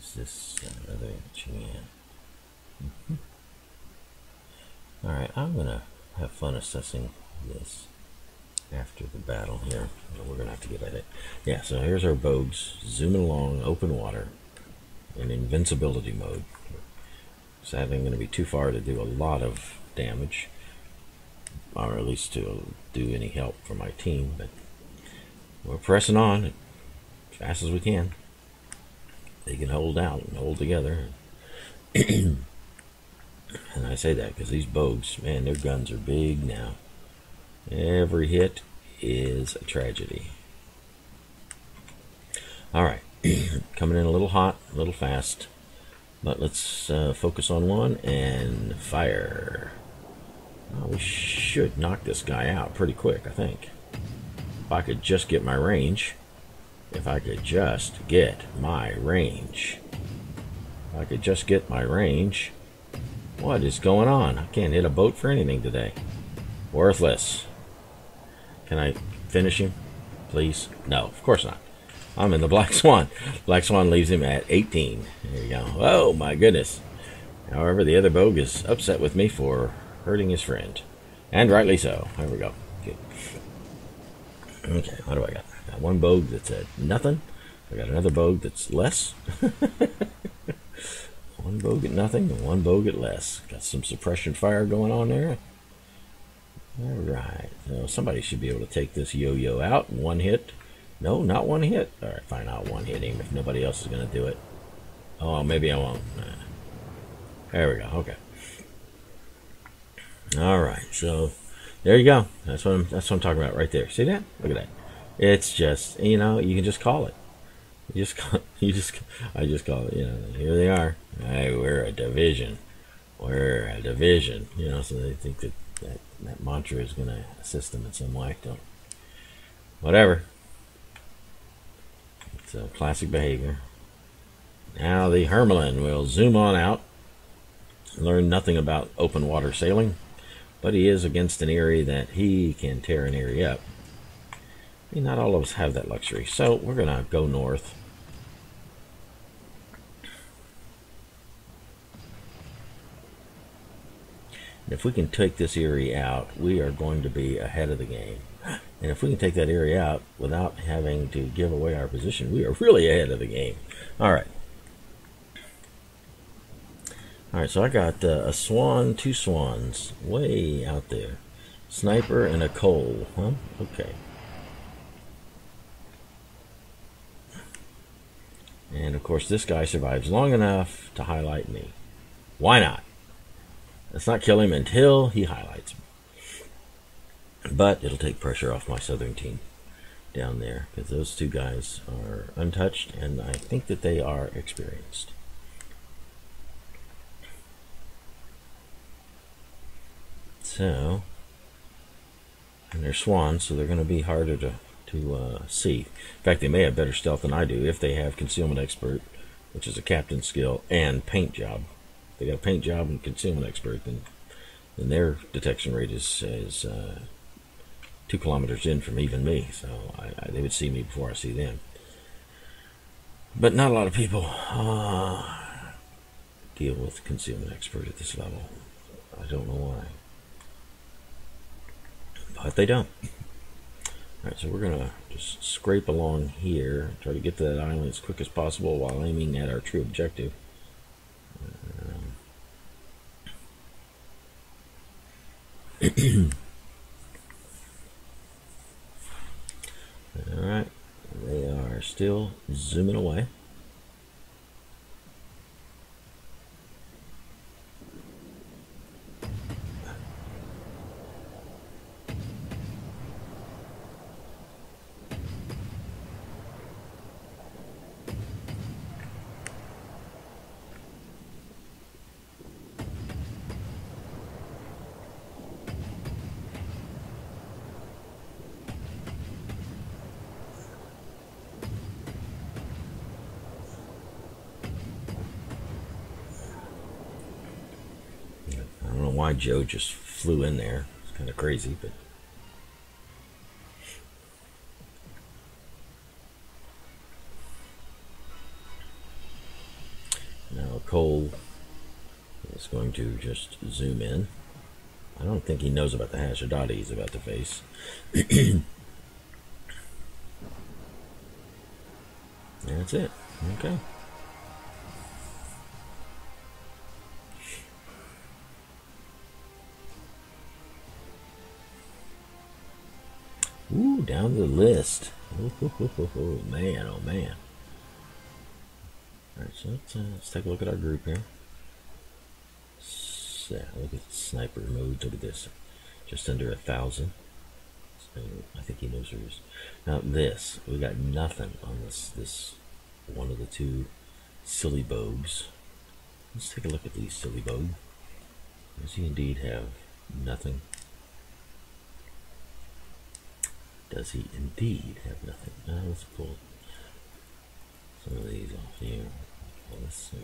Is this another Chang'an? Alright, I'm gonna have fun assessing this after the battle here. We're gonna have to get at it. Yeah, so here's our bogues zooming along, open water, in invincibility mode. Sadly, I'm gonna be too far to do a lot of damage, or at least to do any help for my team, but we're pressing on as fast as we can. They can hold out and hold together. And I say that because these bogues, man, their guns are big now. Every hit is a tragedy. Alright, coming in a little hot, a little fast, but let's focus on one and fire. Well, we should knock this guy out pretty quick, I think. If I could just get my range. If I could just get my range. If I could just get my range. What is going on? I can't hit a boat for anything today. Worthless. Can I finish him, please? No, of course not. I'm in the Black Swan. Black Swan leaves him at 18. There you go. Oh, my goodness. However, the other bogue is upset with me for hurting his friend. And rightly so. There we go. Good. Okay, what do I got? I got one bogue that's at nothing. I got another bogue that's less. One bogue at nothing and one bogue at less. Got some suppression fire going on there. Alright, so somebody should be able to take this yo-yo out. One hit. No, not one hit. Alright, fine, I'll one hit him if nobody else is going to do it. Oh, maybe I won't. There we go, okay. Alright, so there you go. That's what I'm talking about right there. See that? Look at that. It's just, you know, you can just call it. I just call it, you know, here they are. Hey, we're a division. We're a division. You know, so they think that mantra is going to assist them in some way. Don't. Whatever. It's a classic behavior. Now the Hermelin will zoom on out. Learn nothing about open water sailing. But he is against an area that he can tear an area up. I mean, not all of us have that luxury. So we're going to go north. And if we can take this area out, we are going to be ahead of the game. And if we can take that area out without having to give away our position, we are really ahead of the game. All right. All right, so I got a swan, 2 swans, way out there. Sniper and a coal, huh? Okay. And of course, this guy survives long enough to highlight me. Why not? Let's not kill him until he highlights me. But it'll take pressure off my southern team down there, because those 2 guys are untouched, and I think that they are experienced. So, and they're swans, so they're going to be harder to see. In fact, they may have better stealth than I do if they have concealment expert, which is a captain skill, and paint job. If they got a paint job and concealment expert, then their detection rate is 2 kilometers in from even me, so they would see me before I see them. But not a lot of people deal with concealment expert at this level. I don't know why, but they don't. Alright, so we're gonna just scrape along here, try to get to that island as quick as possible while aiming at our true objective. Alright, they are still zooming away. I don't know why Joe just flew in there. It's kind of crazy, but now Cole is going to just zoom in. I don't think he knows about the Hashadati he's about to face. That's it. Okay. Ooh, down the list. Ooh, man, oh man. Alright, so let's take a look at our group here. So, look at the sniper mode. Look at this. Just under 1,000. So I think he knows where he is. Now this, we got nothing on this one of the 2 silly bogues. Let's take a look at these silly bogue. Does he indeed have nothing? Does he indeed have nothing? Now let's pull some of these off here. Let's see.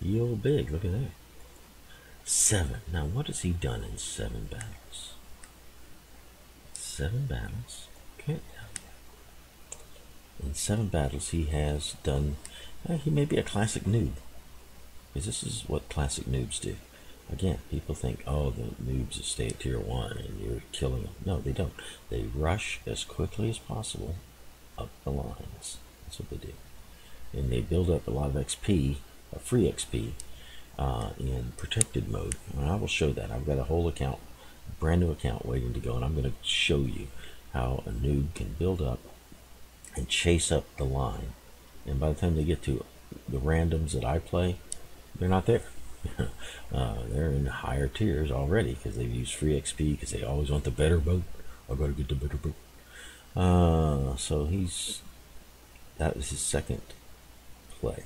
Yo, big, look at that. 7. Now what has he done in 7 battles? 7 battles? Can't tell you. In 7 battles he has done, he may be a classic noob. Because this is what classic noobs do. Again, people think, oh, the noobs just stay at tier 1 and you're killing them. No, they don't. They rush as quickly as possible up the lines. That's what they do. And they build up a lot of XP, free XP, in protected mode. And I will show that. I've got a whole account, brand new account waiting to go, and I'm going to show you how a noob can build up and chase up the line. And by the time they get to the randoms that I play, they're not there. They're in higher tiers already because they've used free XP because they always want the better boat. I gotta get the better boat. So that was his second play.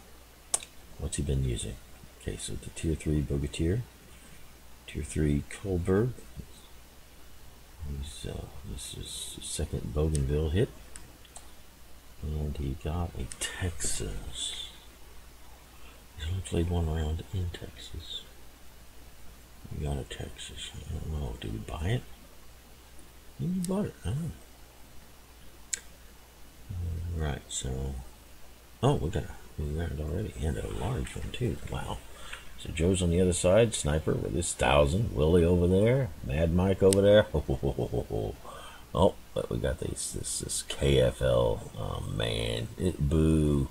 What's he been using? Okay, so the tier 3 Bogatir, tier 3 Kohlberg. This is his second Bougainville hit, and he got a Texas. He's only played 1 round in Texas. Texas. I don't know. Did we buy it? We bought it. Oh. Right, so... Oh, we got it already. And a large one, too. Wow. So Joe's on the other side. Sniper with his 1,000. Willie over there. Mad Mike over there. Oh, but we got this KFL. Oh, man. Boo.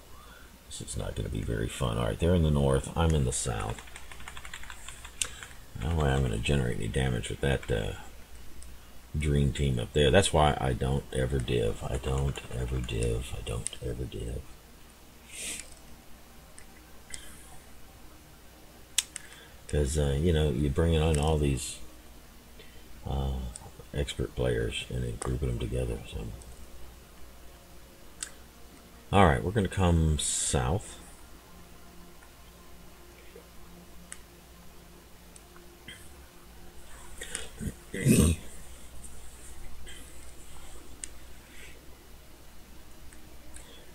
This is not going to be very fun. All right, they're in the north. I'm in the south. No way I'm going to generate any damage with that dream team up there. That's why I don't ever div. I don't ever div. I don't ever div. Because, you know, you're bringing on all these expert players and then grouping them together. So, all right, we're going to come south.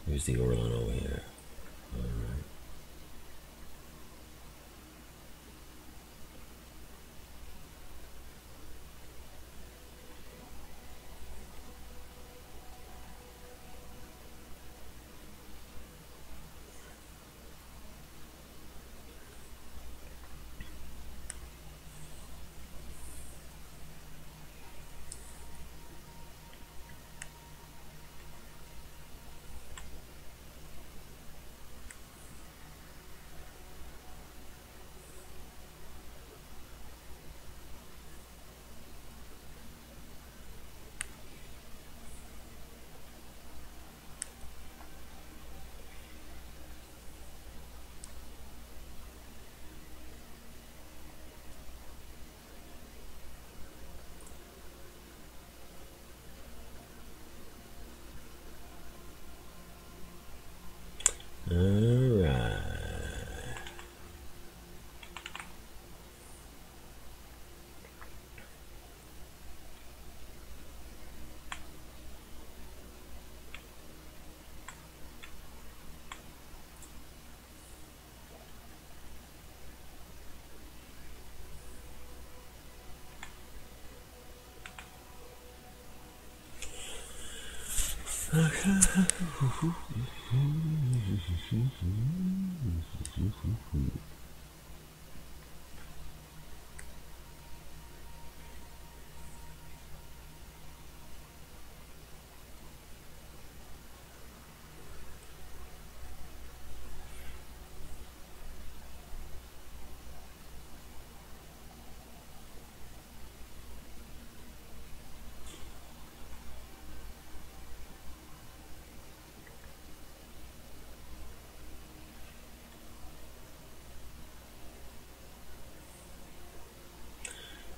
Here's the Orland over here. All right.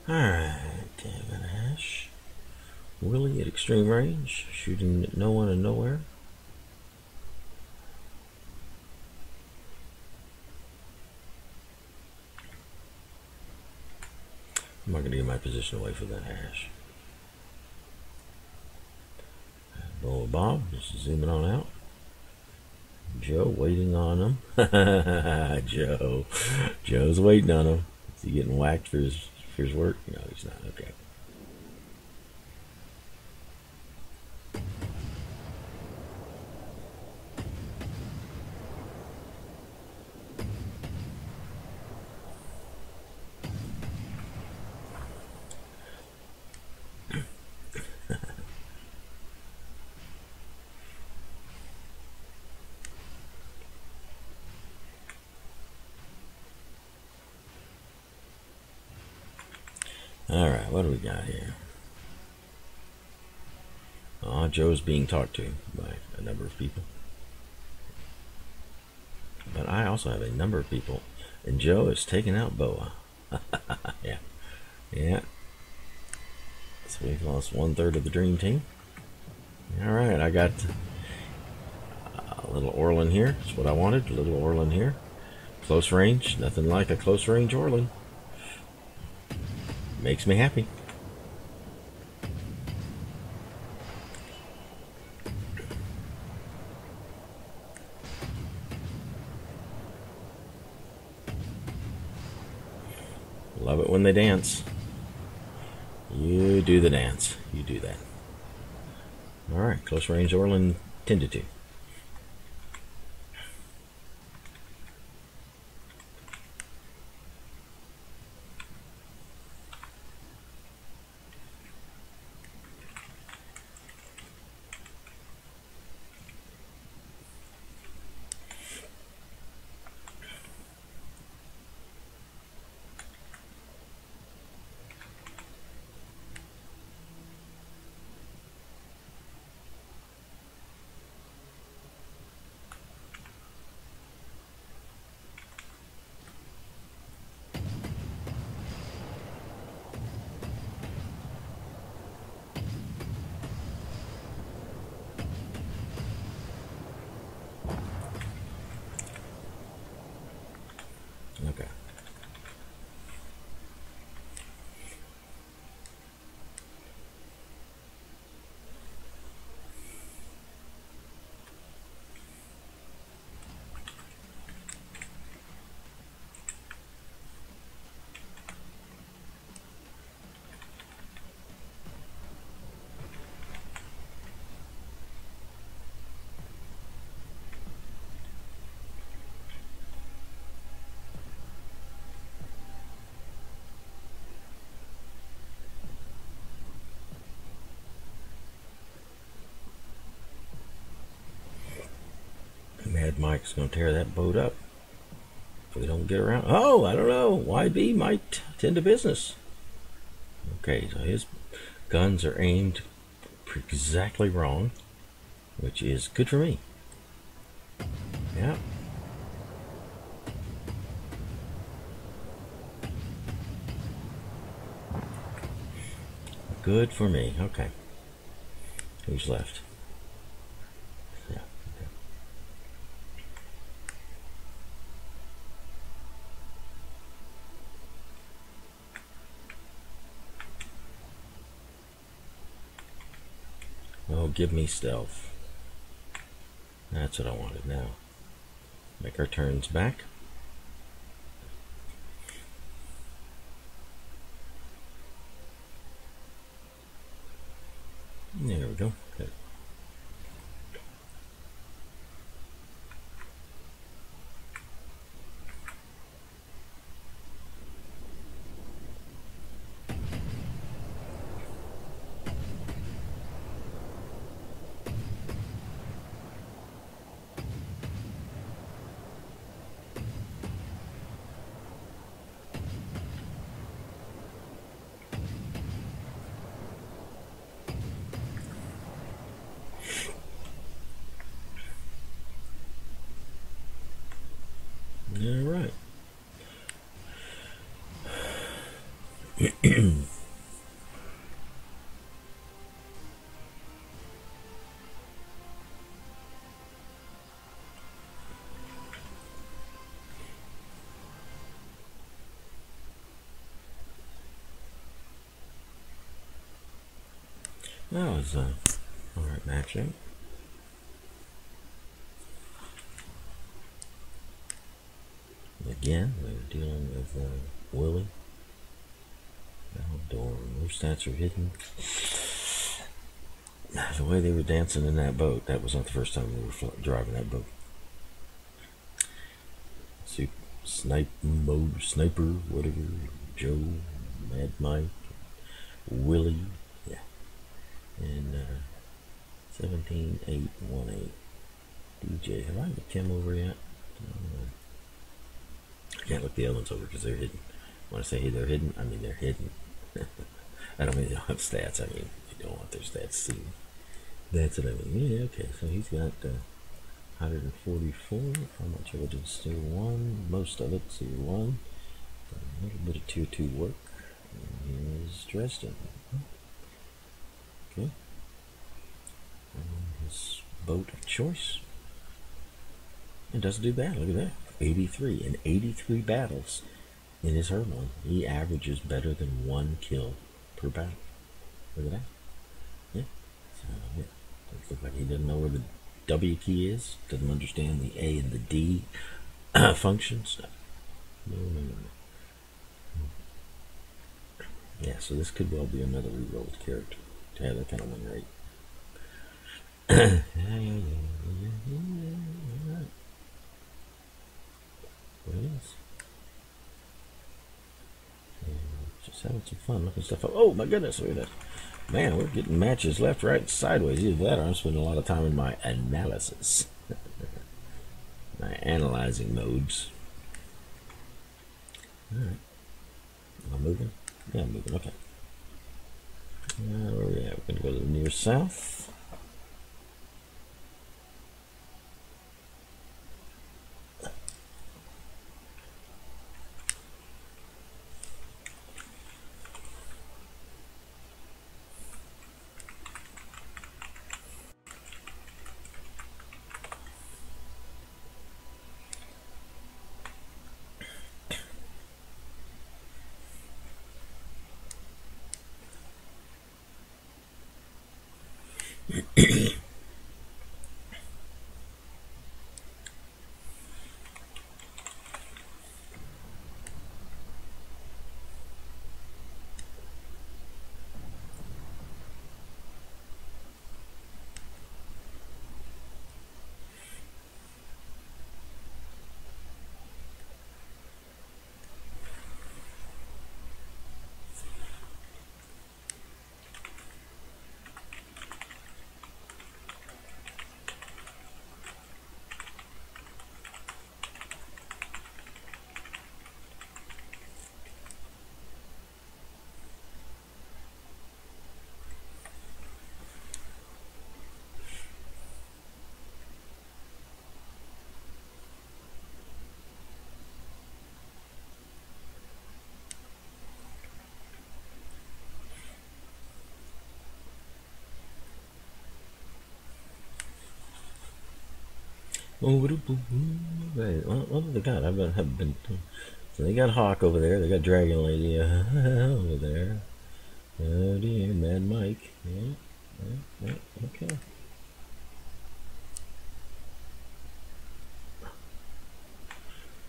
Alright, David Ash. Willie at extreme range, shooting at no one and nowhere. I'm not going to get my position away for that Ash. Roll Bob, just zooming on out. Joe waiting on him. Joe's waiting on him. Is he getting whacked for his work? No, he's not. Okay. Alright, what do we got here? Oh, Joe's being talked to by a number of people. But I also have a number of people. And Joe is taking out Boa. Yeah. Yeah. So we've lost 1/3 of the dream team. Alright, I got a little Orland here. That's what I wanted. A little Orland here. Close range. Nothing like a close range Orland. Makes me happy. Love it when they dance. You do the dance. You do that. Alright, close range Orland tended to. Okay. Mad Mike's going to tear that boat up if we don't get around. Oh, I don't know. YB might tend to business. Okay, so his guns are aimed exactly wrong, which is good for me. Yeah. Good for me. Okay. Who's left? Yeah. Okay. Oh, give me stealth. That's what I wanted now. Make our turns back. There we go. Good. All right. That was all right matching. Again, we're dealing with Willie. Outdoor. Their stats are hidden. The way they were dancing in that boat, that was not the first time we were driving that boat. Sniper, whatever, Joe, Mad Mike, Willie, yeah, and 17818 DJ. Have I got Tim over yet? I can't look the other ones over because they're hidden. When I say they're hidden, I mean they're hidden. I don't mean they don't have stats. I mean they don't want their stats seen. That's what I mean. Yeah, okay. So he's got 144. How much of it is tier 1? Most of it's tier 1. A little bit of tier 2 work. And here's Dresden. Okay. And his boat of choice. It doesn't do bad. Look at that. 83. In 83 battles in his herd one, he averages better than 1 kill per battle. Look at that. Yeah. So, yeah. It looks like he doesn't know where the W key is. Doesn't understand the A and the D functions. No. Yeah, so this could well be another re-rolled character to have that kind of win rate. Yeah. Alright. What it is. And just having some fun looking stuff up. Oh my goodness, look at that. Man, we're getting matches left, right, and sideways. Either that or I'm spending a lot of time in my analysis. My analyzing modes. Alright. Am I moving? Yeah, I'm moving. Okay. Where are we at? We're going to go to the near south. Right. What have they got? Have been. So they got Hawk over there. They got Dragon Lady over there. Oh dear, Mad Mike. Yeah. Okay.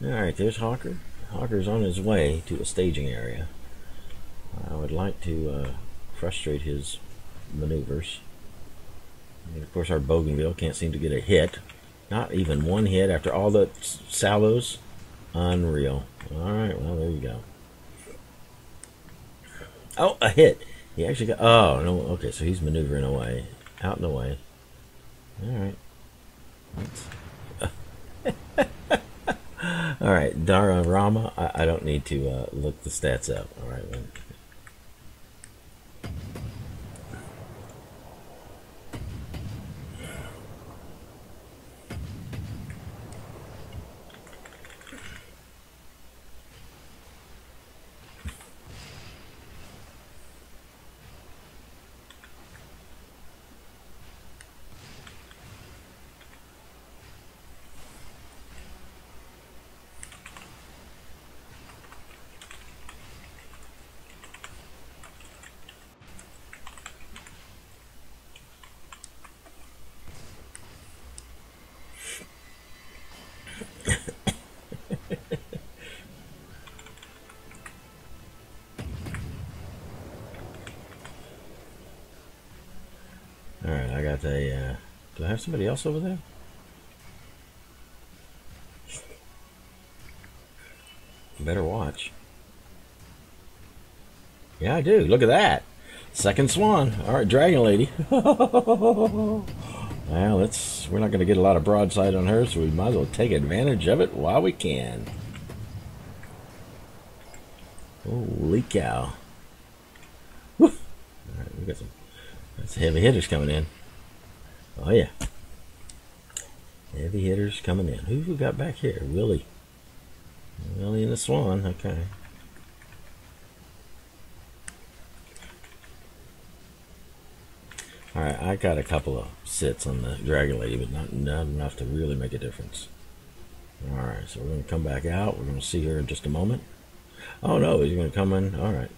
All right. There's Hawker. Hawker's on his way to a staging area. I would like to frustrate his maneuvers. And of course, our Bougainville can't seem to get a hit. Not even one hit after all the salvos. Unreal. Alright, well, there you go. Oh, a hit. He actually got... Oh, no. Okay, so he's maneuvering away. Out and away. Alright. Alright, Dara Rama. I don't need to look the stats up. Alright, well. Alright, I got a... do I have somebody else over there? Better watch. Yeah, I do. Look at that. Second swan. Alright, Dragon Lady. Well, we're not going to get a lot of broadside on her, so we might as well take advantage of it while we can. Holy cow. Alright, we got some heavy hitters coming in. Oh yeah. Heavy hitters coming in. Who we got back here? Willie. Willie and the Swan. Okay. Alright, I got a couple of sits on the Dragon Lady, but not enough to really make a difference. Alright, so we're going to come back out. We're going to see her in just a moment. Oh no, he's going to come in. Alright.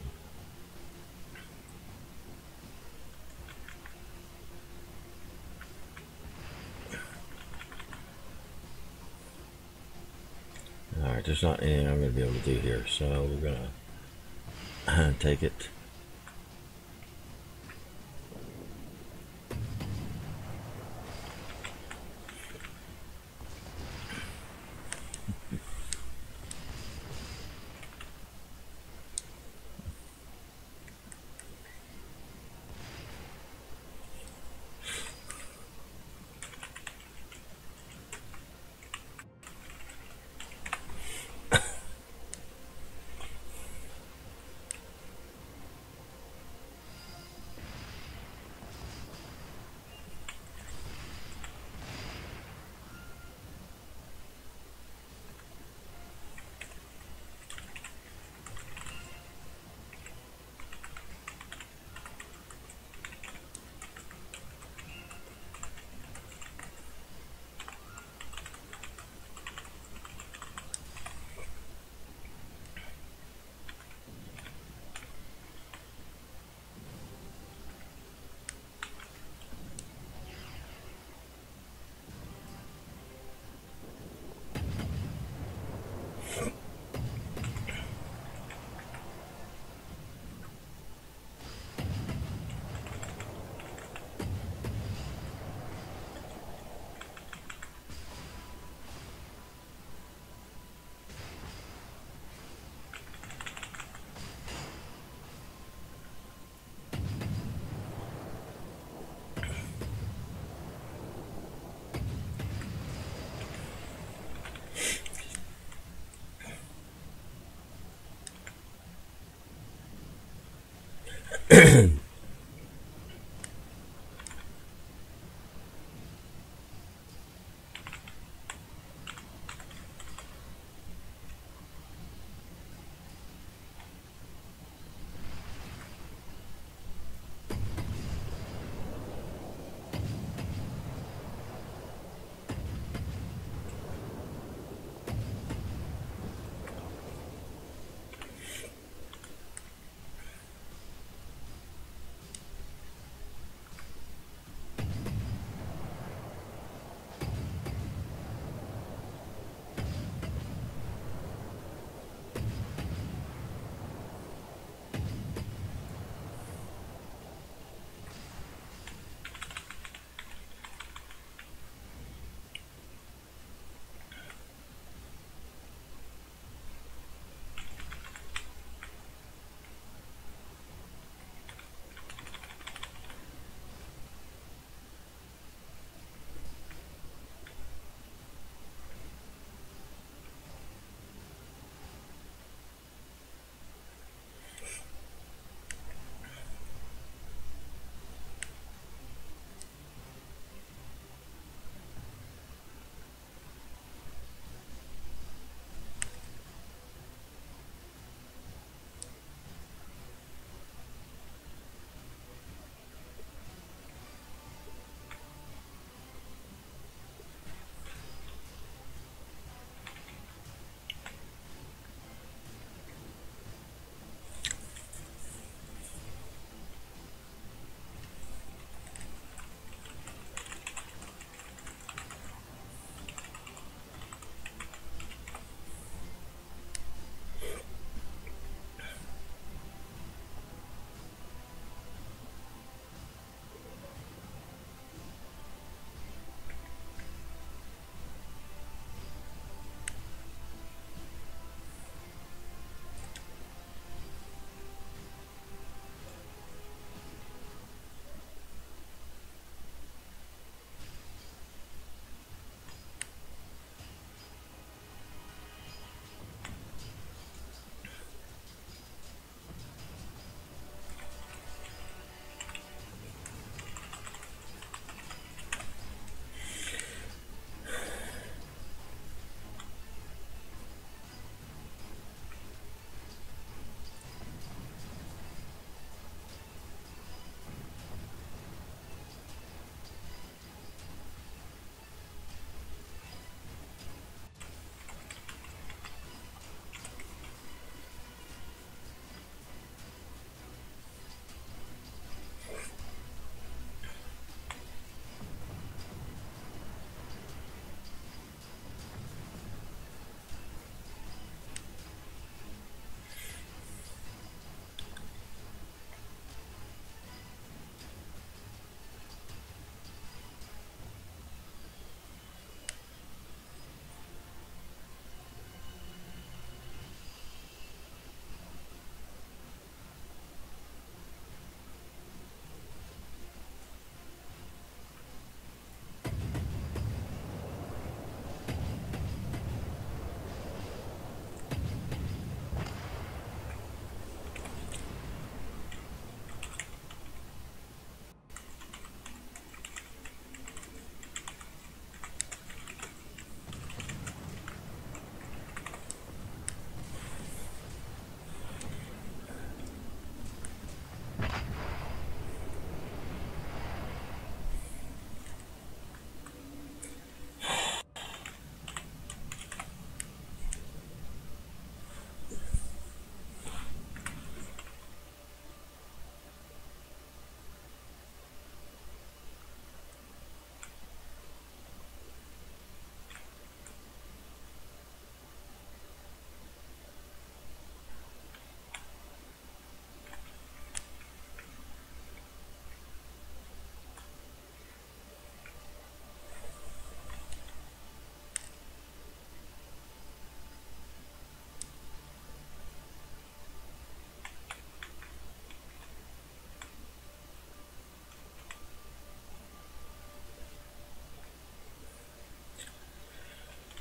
Alright, there's not anything I'm going to be able to do here, so we're going to take it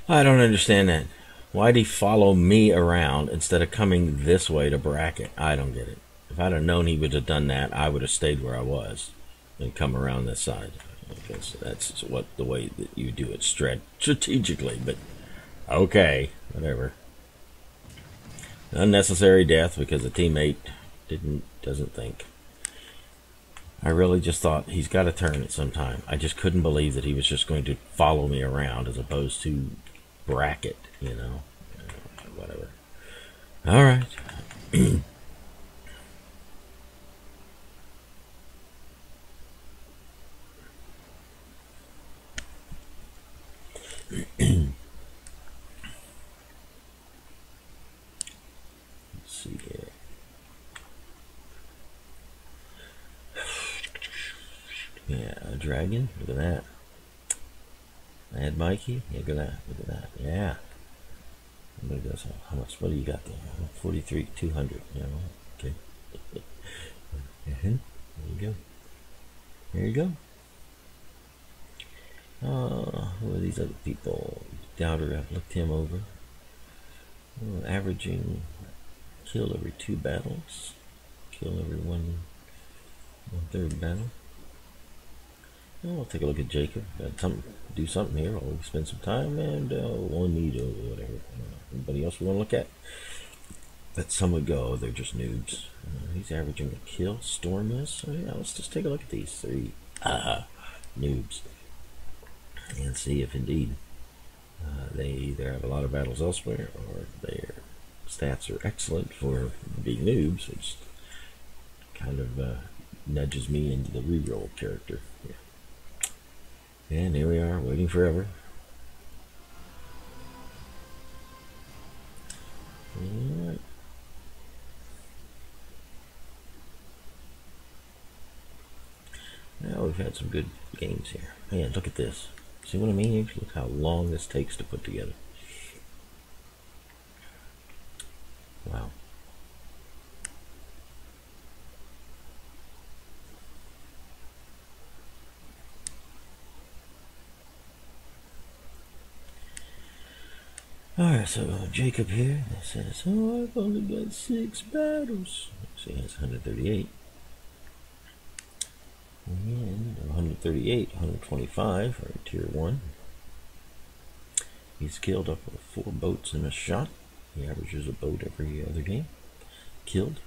I don't understand that. Why'd he follow me around instead of coming this way to bracket? I don't get it. If I'd have known he would have done that, I would have stayed where I was and come around this side. Because that's the way that you do it strategically. But okay, whatever. Unnecessary death because a teammate doesn't think. I really just thought he's got to turn at some time. I just couldn't believe that he was just going to follow me around as opposed to bracket, you know. Whatever. All right. Let's see here. Yeah, a dragon. Look at that. Mad Mikey. Yeah, look at that. Look at that. Yeah. Look at this. How much? What do you got there? 43, 200. You know. Okay. There you go. There you go. Who are these other people? Doubter, I've looked him over. Averaging kill every 2 battles. Kill every one-third battle. I'll take a look at Jacob. Do something here. I'll spend some time and one need or whatever. Anybody else we want to look at? But some would go, they're just noobs. He's averaging a kill. Storm is. So yeah, let's just take a look at these 3 noobs and see if indeed they either have a lot of battles elsewhere or their stats are excellent for being noobs, which kind of nudges me into the reroll character. Yeah. And here we are, waiting forever. Alright. Now we've had some good games here. Man, look at this. See what I mean? Look how long this takes to put together. Wow. Alright, so Jacob here says, oh, I've only got 6 battles. So he has 138. And 138, 125 are tier 1. He's killed up with 4 boats in a shot. He averages a boat every other game. Killed.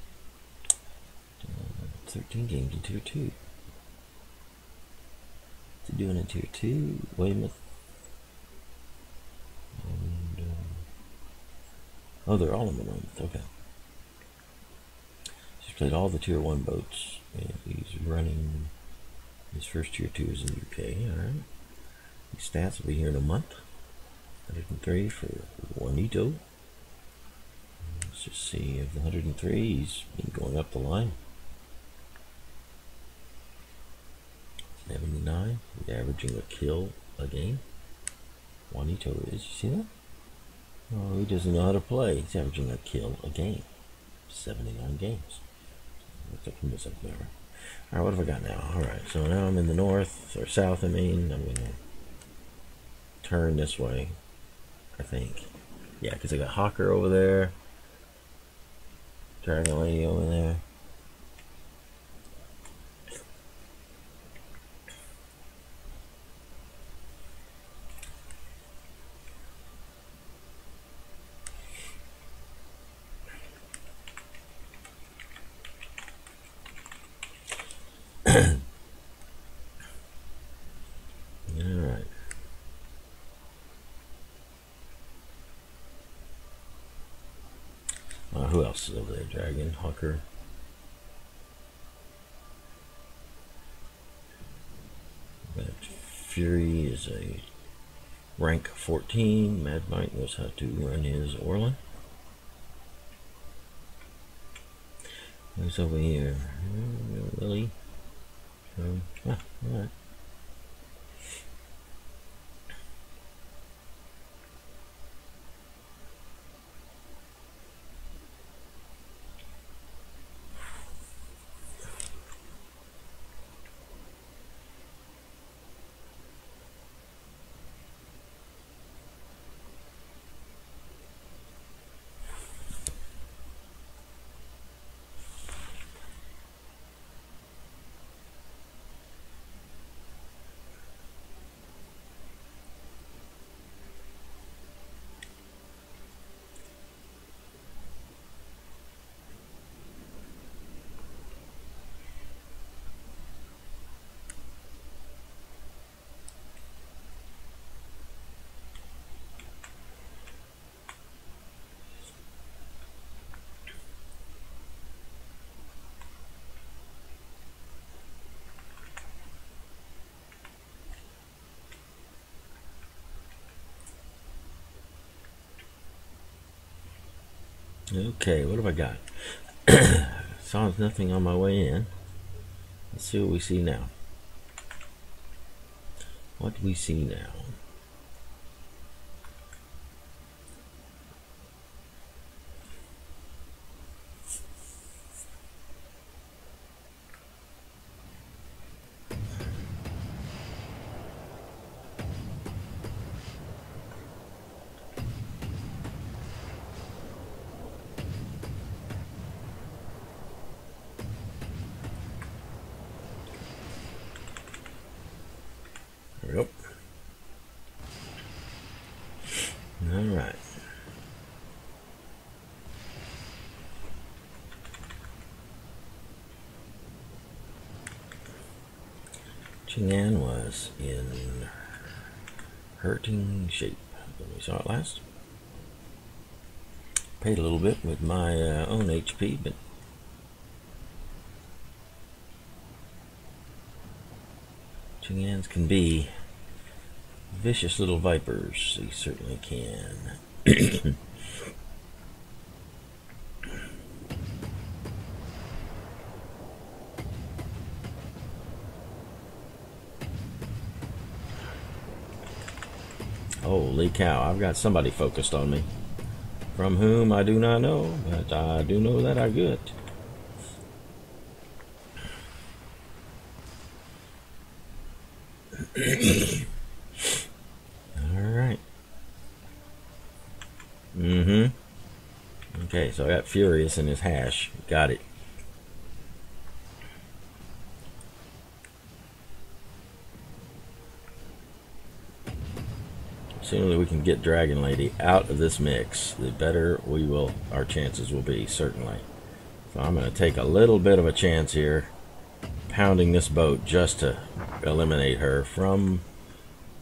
13 games in tier 2. What's he doing in tier 2? Weymouth. And, oh, they're all in the Weymouth. Okay. He's played all the tier 1 boats. And he's running. His first tier 2 is in the UK. Alright. His stats will be here in a month. 103 for Juanito. Let's just see if the 103, he's been going up the line. 79, he's averaging a kill a game. Juanito is, you see that? Oh, he doesn't know how to play. He's averaging a kill a game. 79 games. Let's look him up there. Alright, what have I got now? Alright, so now I'm in the north, or south, I mean. I'm going to turn this way, I think. Yeah, because I got Hawker over there. Dragon Lady over there. Alright. Who else is over there? Dragon, Hawker. But Fury is a rank 14. Mad Mike knows how to run his Orlan. Who's over here? Lily. Alright. Okay, what have I got? Saw nothing on my way in. Let's see what we see now. What do we see now? There we go. All right. Ching-An was in hurting shape when we saw it last. Paid a little bit with my own HP, but Ching-Ans can be vicious little vipers. They certainly can. Holy cow, I've got somebody focused on me. From whom I do not know, but I do know that I good. Alright. Okay, so I got Furious in his hash. Got it. The sooner we can get Dragon Lady out of this mix, the better our chances will be, certainly. So I'm going to take a little bit of a chance here, pounding this boat just to eliminate her from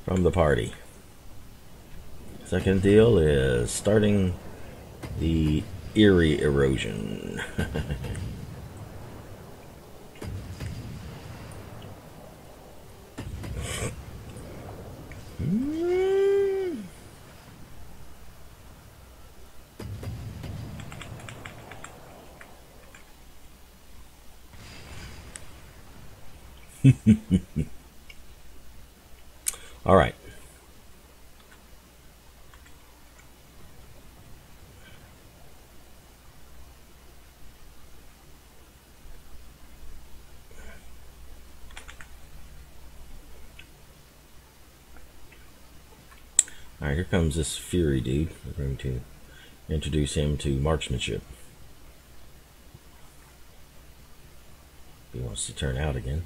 the party. Second deal is starting the eerie erosion. All right. All right, here comes this Fury dude. We're going to introduce him to marksmanship. He wants to turn out again.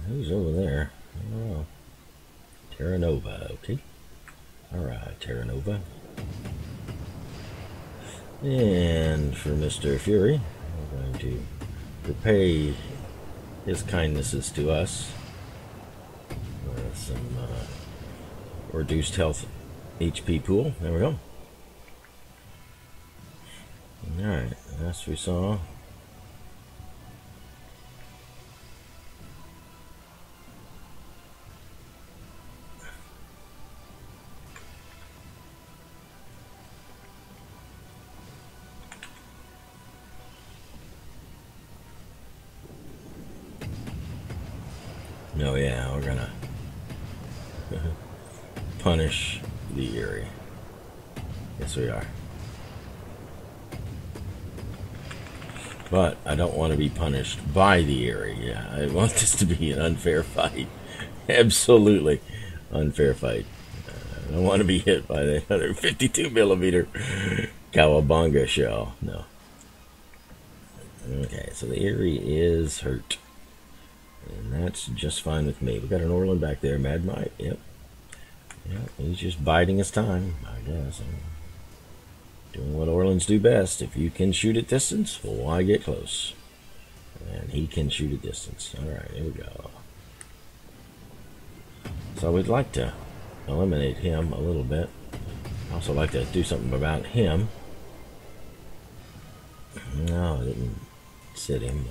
Who's over there? I don't know. Terra Nova, okay. Alright, Terra Nova. And for Mr. Fury, we're going to repay his kindnesses to us with some reduced health HP pool. There we go. Alright, last we saw. Oh yeah, we're gonna punish the Eerie. Yes, we are. But I don't want to be punished by the Eerie. Yeah, I want this to be an unfair fight. Absolutely unfair fight. I don't want to be hit by the 152mm Cowabunga shell. No. Okay, so the Eerie is hurt. And that's just fine with me. We got an Orland back there, Mad Mike. Yep. Yep, he's just biding his time, I guess. Doing what Orlands do best. If you can shoot at distance, why get close? And he can shoot at distance. Alright, here we go. So we'd like to eliminate him a little bit. Also like to do something about him. No, I didn't sit him.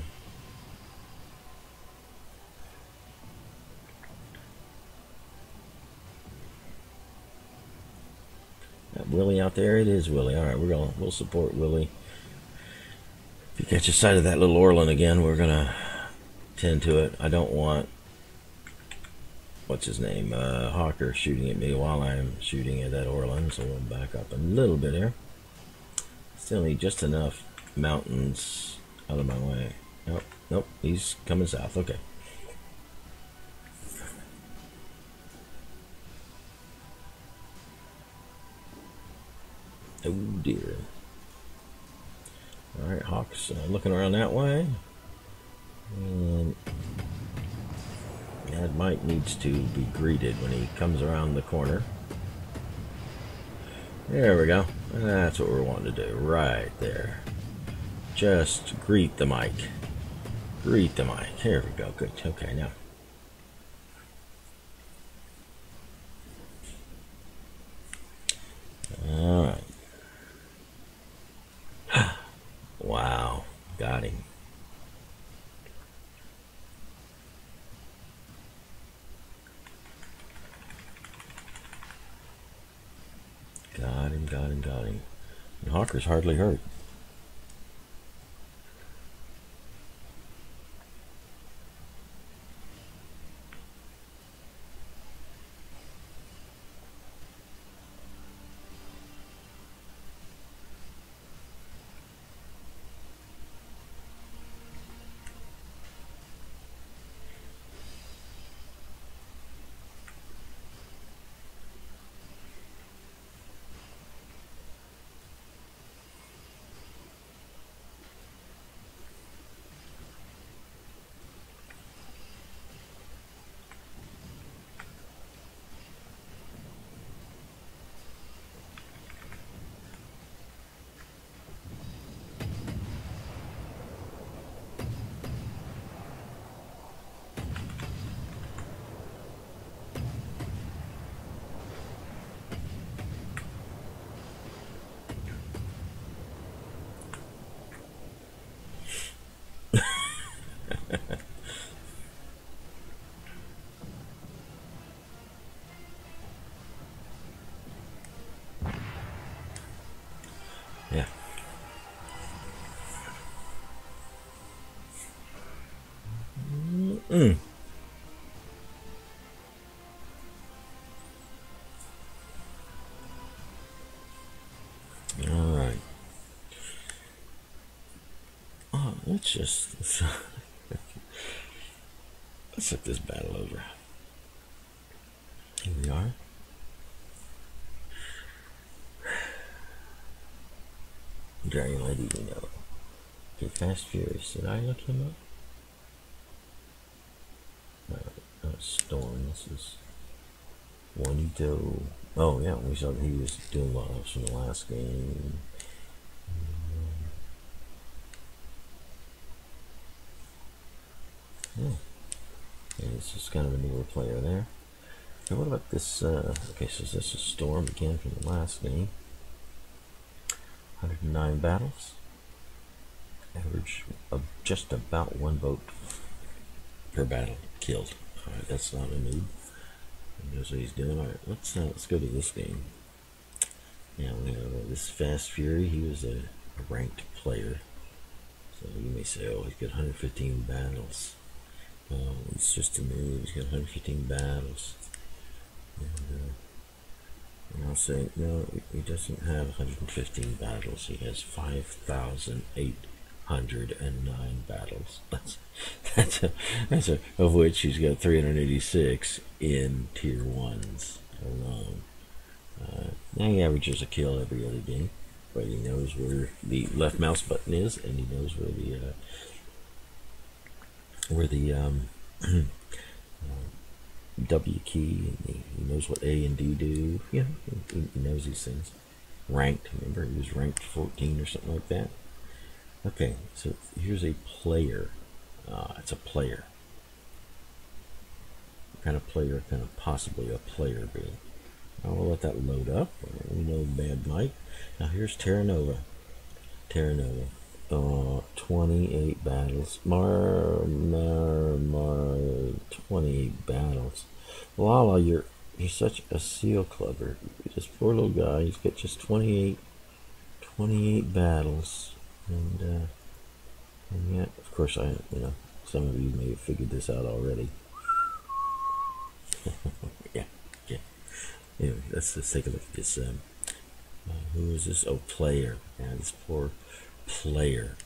That Willie out there? It is Willie. All right, we'll support Willie. If you catch a sight of that little Orland again, we're gonna tend to it. I don't want, what's his name, Hawker shooting at me while I'm shooting at that Orland, so we'll back up a little bit here. Still need just enough mountains out of my way. Nope, nope, he's coming south. Okay. Oh dear. Alright, Hawk's looking around that way. And that Mike needs to be greeted when he comes around the corner. There we go. That's what we're wanting to do. Right there. Just greet the mic. Greet the mic. Here we go. Good. Okay, now. Alright. Wow. Got him. Got him. And Hawker's hardly hurt. Yeah. All right. Oh, let's look this battle over. Here we are. Dragon Lady, you know. Okay, Fast Furious. Did I look him up? Storm. This is Juanito. Oh yeah, we saw that he was doing lots from the last game. Yeah, this is kind of a newer player there. Okay, what about this? Okay, so this is Storm again from the last game. 109 battles. Average of just about 1 vote per battle killed. Alright, that's not a noob. He knows what he's doing. Alright, let's go to this game. Now we have this Fast Fury. He was a ranked player. So you may say, oh, he's got 115 battles. Well, it's just a noob. He's got 115 battles. And I'll say, no, he doesn't have 115 battles. He has 5,809 battles. Of which he's got 386 in tier 1s alone. Now he averages a kill every other game, but he knows where the left mouse button is, and he knows where the W key, and he knows what A and D do. Yeah, he knows these things. Ranked, remember he was ranked 14 or something like that. Okay, so here's a player. It's a player. What kind of player can possibly a player be? I'll let that load up. We know Bad Mike. Now here's Terra Nova. Terra Nova. 28 battles. 28 battles. Lala, you're such a seal clubber. This poor little guy, he's got just 28 battles. And yet, of course, some of you may have figured this out already. yeah. Anyway, let's take a look at this. Who is this? Oh, player. Yeah, this poor player.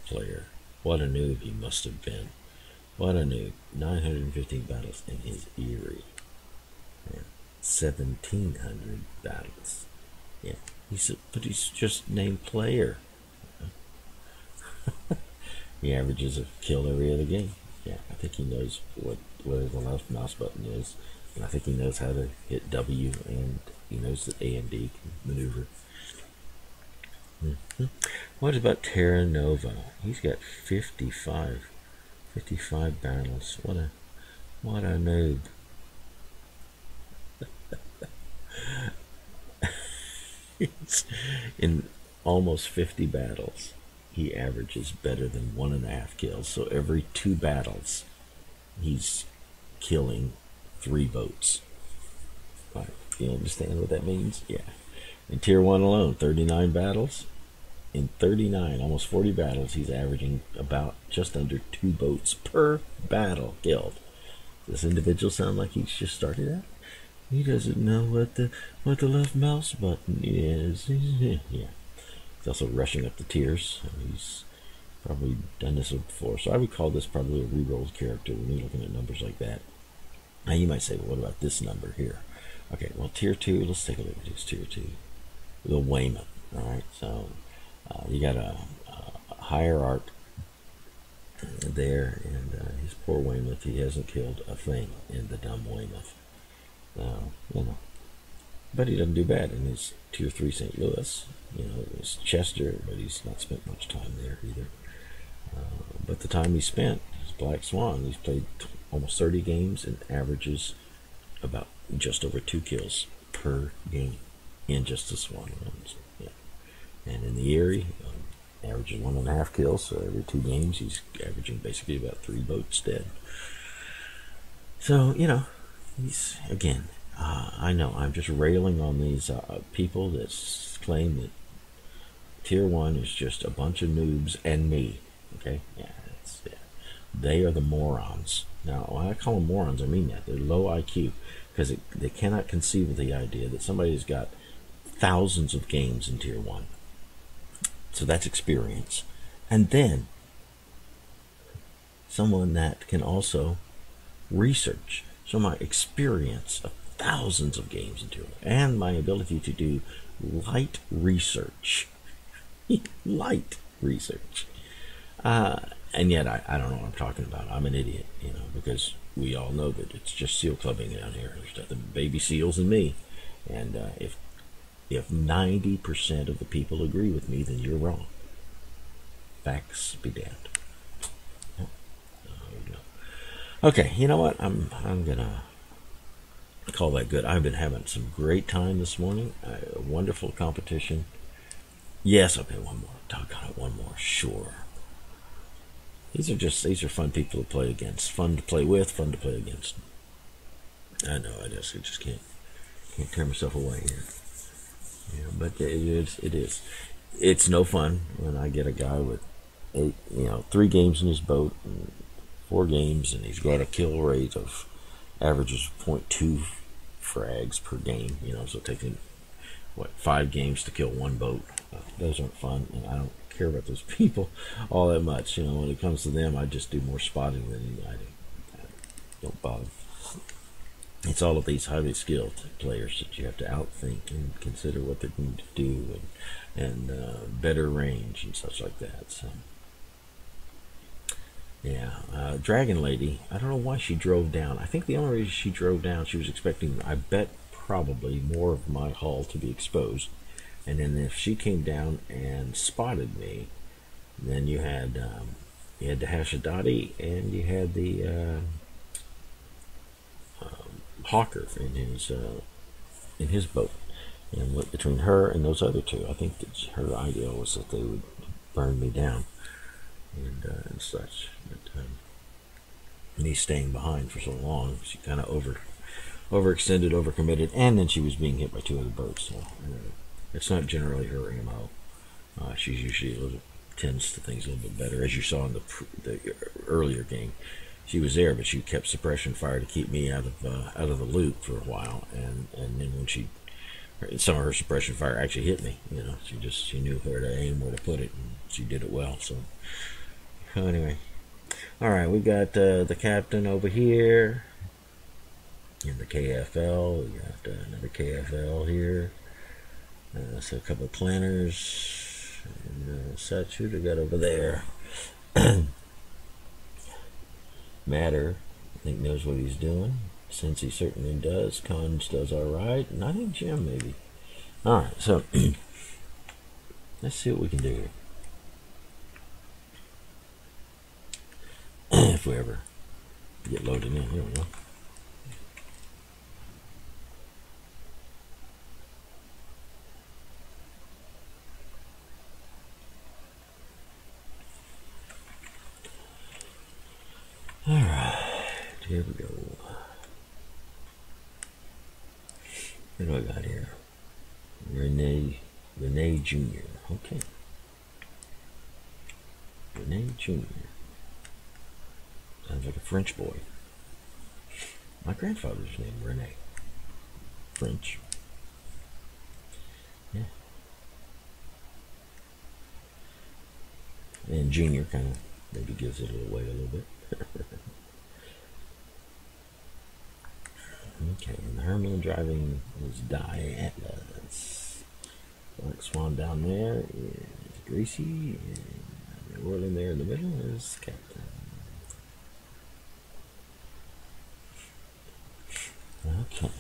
What a noob he must have been. What a noob. 915 battles in his Eerie. Yeah. 1,700 battles. Yeah. But he's just named player. He averages a kill every other game. Yeah, I think he knows where the left mouse button is. And I think he knows how to hit W, and he knows that A and D can maneuver. What about Terra Nova? He's got 55 battles. What a noob. In almost 50 battles, he averages better than 1.5 kills. So every 2 battles, he's killing 3 boats. Right. You understand what that means? Yeah. In Tier 1 alone, 39 battles. In 39, almost 40 battles, he's averaging about just under 2 boats per battle killed. Does this individual sound like he's just started out? He doesn't know what the left mouse button is. Yeah. He's also rushing up the tiers. He's probably done this before. So I would call this probably a re-rolled character when you're looking at numbers like that. Now you might say, well, what about this number here? Okay, well, Tier 2, let's take a look at this Tier 2. The Weymouth, alright? So you got a hierarch there, and his poor Weymouth, he hasn't killed a thing in the dumb Weymouth. But he doesn't do bad in his Tier 3 St. Louis. It's Chester, but he's not spent much time there either. But the time he spent, his Black Swan, he's played almost 30 games and averages about just over 2 kills per game in just the Swan runs. Yeah. And in the Eerie, averages 1.5 kills, so every 2 games he's averaging basically about 3 boats dead. So, he's, again, I know I'm just railing on these people that claim that Tier 1 is just a bunch of noobs and me. Okay? Yeah. They are the morons. Now, when I call them morons, I mean that. They're low IQ because they cannot conceive of the idea that somebody's got thousands of games in Tier 1. So that's experience. And then someone that can also research. So my experience of thousands of games in Tier 1 and my ability to do light research. Light research. And yet I don't know what I'm talking about. I'm an idiot, because we all know that it's just seal clubbing down here. There's nothing baby seals in me. And if 90% of the people agree with me, then you're wrong. Facts be damned. Okay, you know what? I'm gonna call that good. I've been having some great time this morning. A wonderful competition. Yes, okay, one more. Doggone it, one more. Sure. These are fun people to play against. Fun to play with, fun to play against. I know, I just can't tear myself away here. But it is. It's no fun when I get a guy with 3 games in his boat, and 4 games, and he's got a kill rate of averages 0.2 frags per game. So taking 5 games to kill 1 boat. Those aren't fun, and I don't care about those people all that much. When it comes to them, I just do more spotting than anybody. Don't bother. It's all of these highly skilled players that you have to outthink and consider what they're going to do, and better range and such like that. So yeah, Dragon Lady, I don't know why she drove down. I think the only reason she drove down, she was expecting, I bet, probably more of my hull to be exposed. And then if she came down and spotted me, then you had the Hashidati, and you had the Hawker in his boat. And between her and those other 2, I think that her idea was that they would burn me down. and such. But, me staying behind for so long, she kind of overextended, overcommitted, and then she was being hit by two other boats. So it's not generally her MO. She's usually tends to things a little bit better, as you saw in the earlier game. She was there, but she kept suppression fire to keep me out of the loop for a while, and then when some of her suppression fire actually hit me. You know, she knew where to aim, where to put it, and she did it well. So anyway, all right, we got the captain over here in the KFL. We got another KFL here. So a couple of planners and such. Who do we got over there? Matter, I think, knows what he's doing. Since he certainly does. Cons does alright. And I think Jim maybe. Alright, so let's see what we can do here. If we ever get loaded in. Here we go. Alright, here we go. What do I got here? Rene Jr. Okay. Rene Jr. Sounds like a French boy. My grandfather's name, Rene. French. Yeah. And Jr. kind of maybe gives it away a little bit. Okay, and the Herman driving is Die Atlas. Black Swan down there is Greasy, and the whirling there in the middle is Captain. Okay.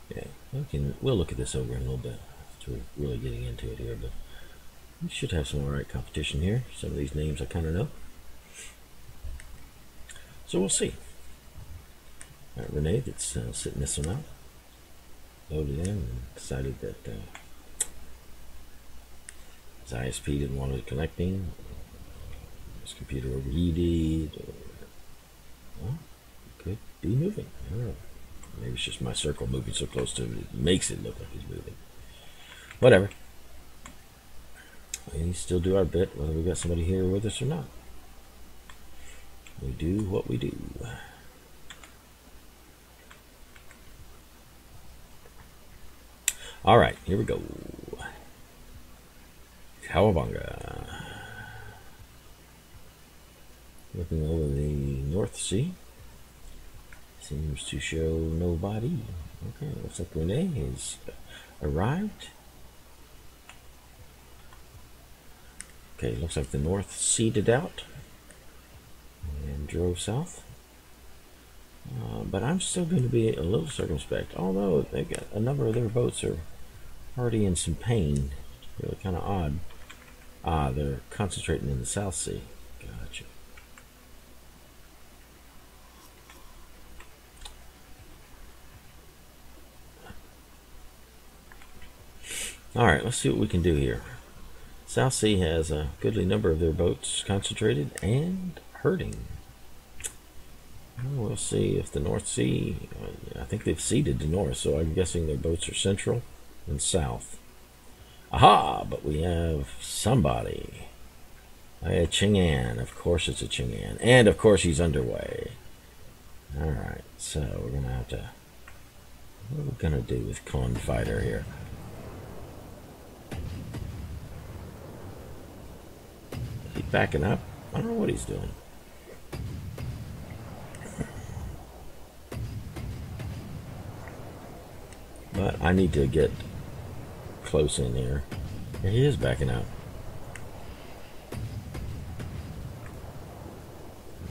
Yeah, we'll look at this over in a little bit. We're really getting into it here, but we should have some alright competition here. Some of these names I kind of know. So we'll see. Alright, Renee, that's sitting this one out. Loaded in and decided that his ISP didn't want it connecting. His computer overheated. Well, could be moving. I don't know. Maybe it's just my circle moving so close to him. It makes it look like he's moving. Whatever. We still do our bit, whether we got somebody here with us or not. We do what we do. All right, here we go. Cowabunga. Looking over the North Sea. Seems to show nobody. Okay, looks like Renee has arrived. Okay, looks like the North seeded out and drove south. But I'm still going to be a little circumspect, although they got a number of their boats are already in some pain. Really kind of odd. Ah, they're concentrating in the South Sea. Gotcha. Alright, let's see what we can do here. South Sea has a goodly number of their boats concentrated and hurting. Well, we'll see if the North Sea, I think they've seeded the North, so I'm guessing their boats are central and south. Aha! But we have somebody. A Chang'an. Of course it's a Chang'an. And of course he's underway. Alright, so we're going to have to... What are we going to do with Con Fighter here? He's backing up. I don't know what he's doing. But I need to get close in here. Here he is backing up.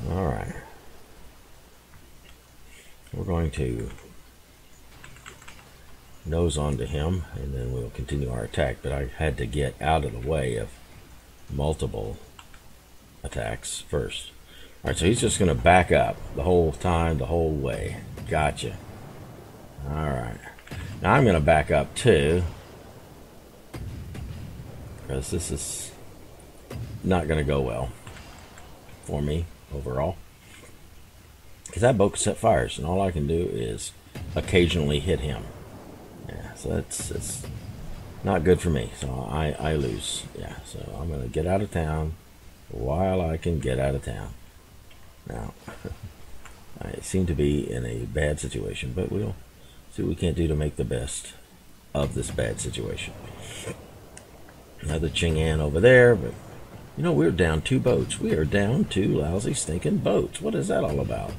Alright. going to nose onto him, and then we'll continue our attack. But I had to get out of the way of multiple attacks first. Alright, so he's just going to back up the whole time, the whole way. Gotcha. Alright. Now I'm going to back up too, because this is not going to go well for me overall. Because that boat can set fires, and all I can do is occasionally hit him. Yeah, so it's not good for me. So I lose. Yeah, so I'm going to get out of town while I can get out of town. Now, I seem to be in a bad situation, but we'll see what we can't do to make the best of this bad situation. Another Ching-An over there, but you know, we're down 2 boats. We are down 2 lousy stinking boats. What is that all about?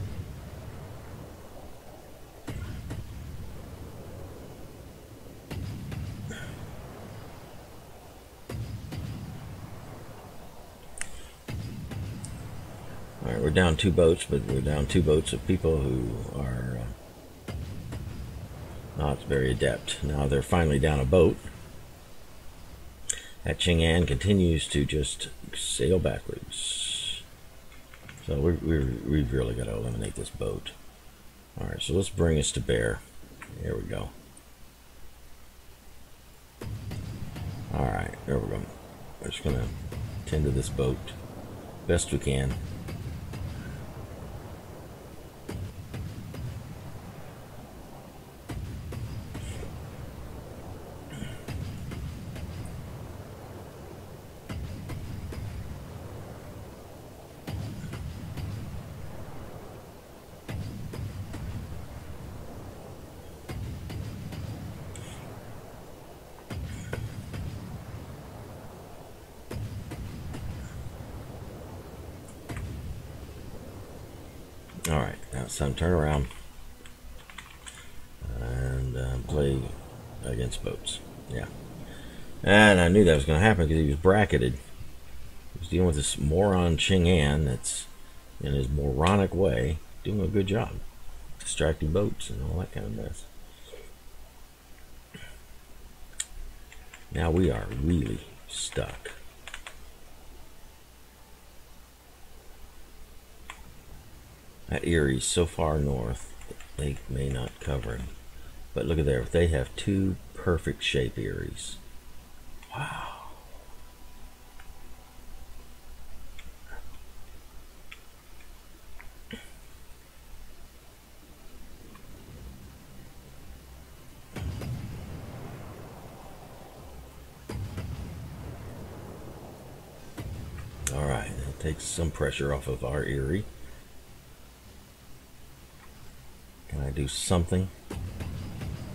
Alright, we're down 2 boats, but we're down 2 boats of people who are not very adept. Now they're finally down a boat. That Ching-An continues to just sail backwards. So we've really got to eliminate this boat. Alright, so let's bring us to bear. There we go. Alright, there we go. We're just going to tend to this boat best we can. Alright, now it's time to turn around and play against boats. Yeah. And I knew that was going to happen because he was bracketed. He was dealing with this moron Ching-An that's, in his moronic way, doing a good job. Distracting boats and all that kind of mess. Now we are really stuck. That Erie's so far north, they may not cover him. But look at there, they have 2 perfect shape Eries. Wow. Alright, that takes some pressure off of our Erie. Can I do something?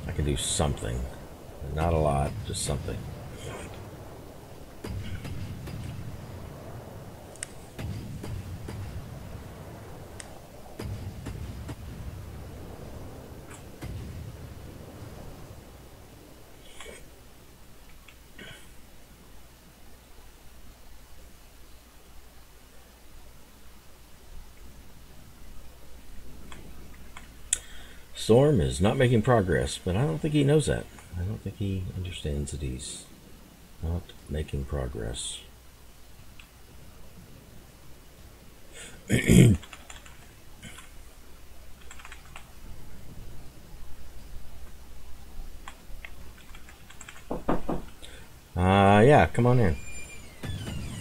I can do something. Not a lot, just something. Storm is not making progress, but I don't think he knows that. I don't think he understands that he's not making progress. Yeah, come on in.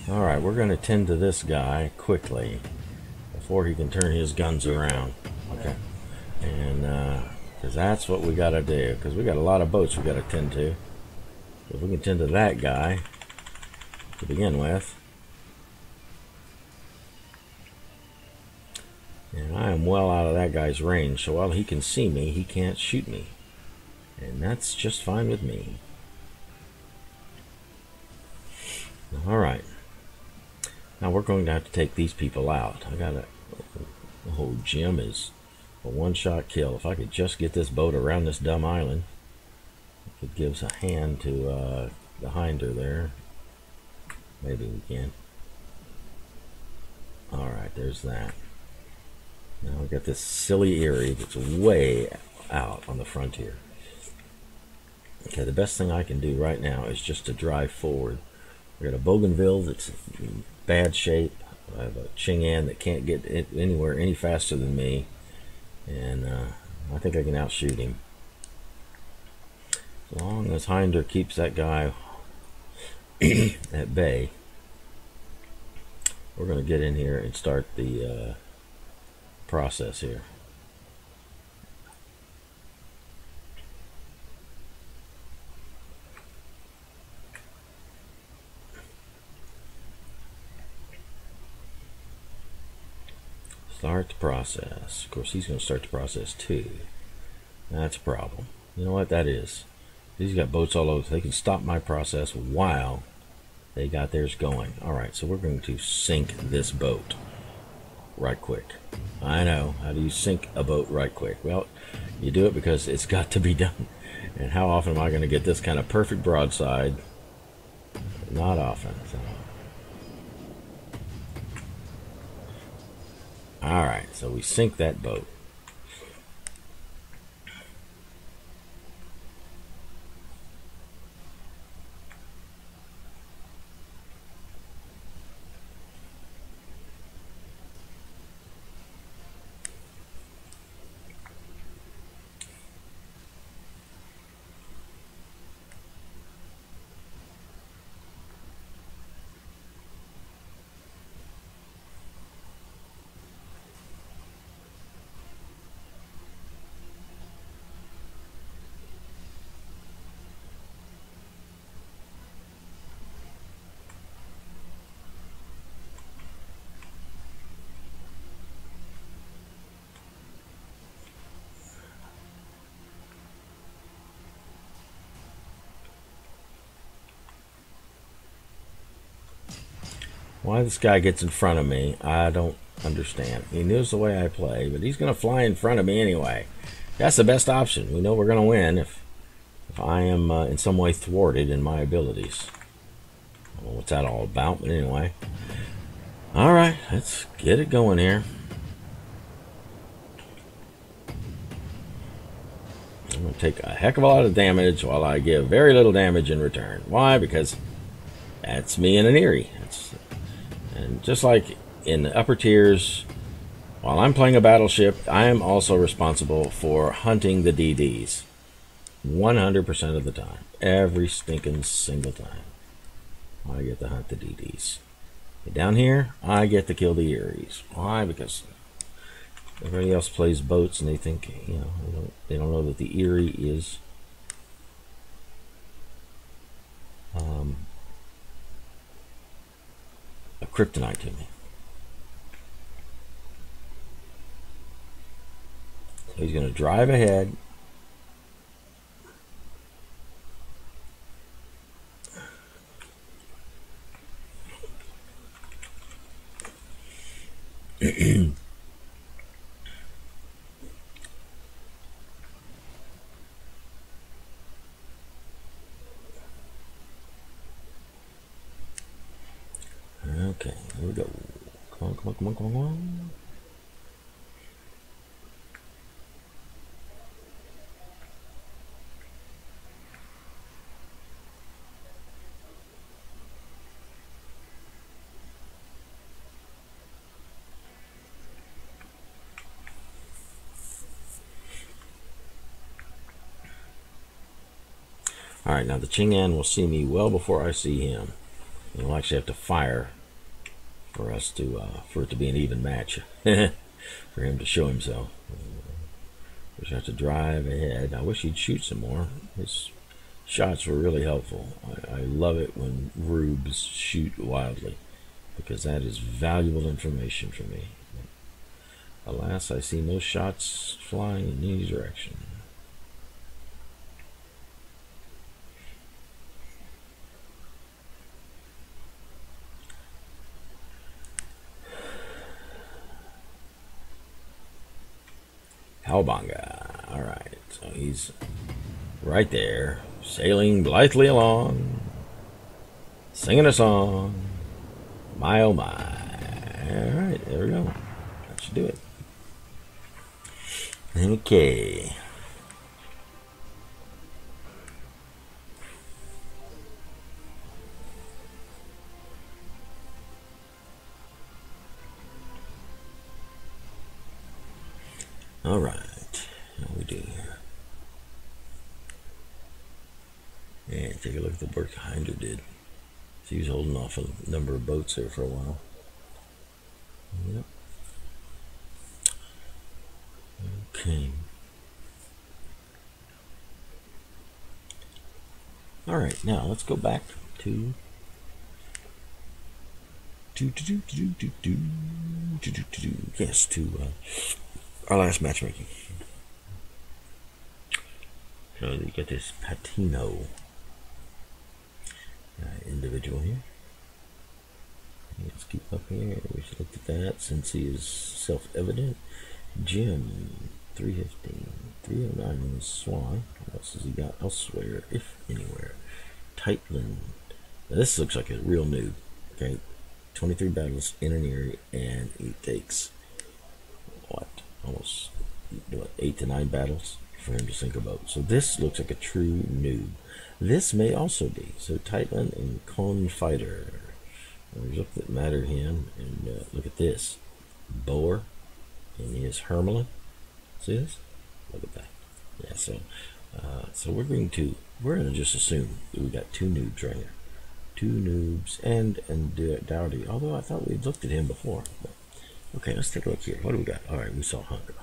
Alright, we're going to tend to this guy quickly before he can turn his guns around. Okay. And because that's what we got to do, because we got a lot of boats we got to tend to. So if we can tend to that guy to begin with, and I am well out of that guy's range, so while he can see me, he can't shoot me, and that's just fine with me. All right, now we're going to have to take these people out. I got a whole Jim is a one-shot kill. If I could just get this boat around this dumb island, it gives a hand to the hinder there. Maybe we can. Alright, there's that. Now we got this silly Erie that's way out on the frontier. Okay, the best thing I can do right now is just to drive forward. We got a Bougainville that's in bad shape. I have a Ching-An that can't get anywhere any faster than me, and I think I can outshoot him. As long as Hinder keeps that guy at bay, we're going to get in here and start the process here. Start the process. Of course, he's going to start the process too. That's a problem. You know what that is? These got boats all over. They can stop my process while they got theirs going. Alright, so we're going to sink this boat right quick. I know. How do you sink a boat right quick? Well, you do it because it's got to be done. And how often am I going to get this kind of perfect broadside? Not often. So. Alright, so we sink that boat. Why this guy gets in front of me, I don't understand. He knows the way I play, but he's going to fly in front of me anyway. That's the best option. We know we're going to win if I am in some way thwarted in my abilities. I don't know what's that all about, but anyway. Alright, let's get it going here. I'm going to take a heck of a lot of damage while I give very little damage in return. Why? Because that's me in an Erie. And just like in the upper tiers, while I'm playing a battleship, I am also responsible for hunting the DDs. 100% of the time. Every stinking single time. I get to hunt the DDs. Down here, I get to kill the Eries. Why? Because everybody else plays boats and they think, you know, they don't know that the Erie is a kryptonite to me. So he's going to drive ahead. Okay, here we go. Come on, come on, come on, come on, come on. Alright, now the Ching-An will see me well before I see him. We'll actually have to fire for us to for it to be an even match. For him to show himself. We just have to drive ahead. I wish he'd shoot some more. His shots were really helpful. I love it when rubes shoot wildly, because that is valuable information for me. Alas, I see no shots flying in any direction. Cowabunga. Alright, so he's right there, sailing blithely along, singing a song. My oh my. Alright, there we go. That should do it. Okay. All right. How we do here? And take a look at the work Hinder did. So he was holding off a number of boats there for a while. Yep. Okay. All right. Now let's go back to yes, to our last matchmaking. So you get this Patino individual here. Let's keep up here. We should look at that since he is self-evident. Jim, 315, 309 in the Swan. What else has he got elsewhere, if anywhere? Tightland. Now this looks like a real noob. Okay, 23 battles in an area, and he takes what? Almost 8 to 9 battles for him to sink a boat. So this looks like a true noob. This may also be. So Tightland and Confighter. There's look that matter him, and look at this. Boer, and he is Hermelin. See this? Look at that. Yeah, so we're gonna just assume that we got 2 noobs right here. 2 noobs and Dowdy. Although I thought we'd looked at him before. But, okay, let's take a look here. What do we got? All right, we saw Hawker.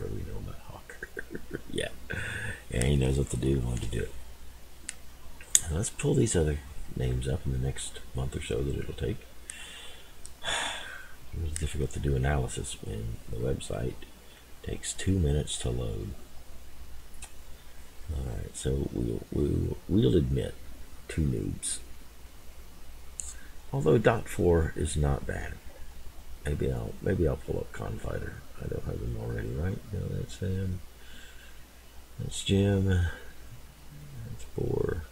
We know about Hawker. Yeah, he knows what to do. Wanted to do it. Now let's pull these other names up in the next month or so that it'll take. It was difficult to do analysis when the website takes 2 minutes to load. All right, so we'll admit 2 noobs. Although .4 is not bad. Maybe I'll pull up Confighter. I don't have him already, right? No, that's him. That's Jim. That's Boer.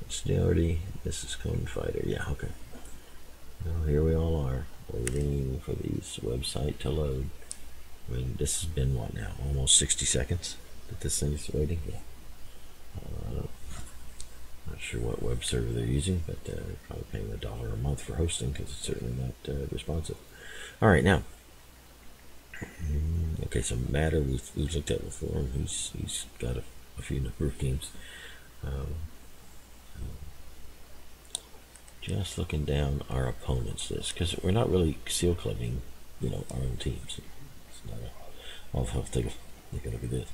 That's Doherty. This is Confighter. Yeah, okay. Well, here we all are, waiting for these website to load. I mean, this has been what now? Almost 60 seconds that this thing is waiting. Yeah. Not sure what web server they're using, but they're probably paying $1 a month for hosting because it's certainly not responsive. All right, now. Okay, so Matter we've looked at before. He's got a few number of teams. Just looking down our opponents list because we're not really seal clubbing, our own teams. It's not I'll take a look at this.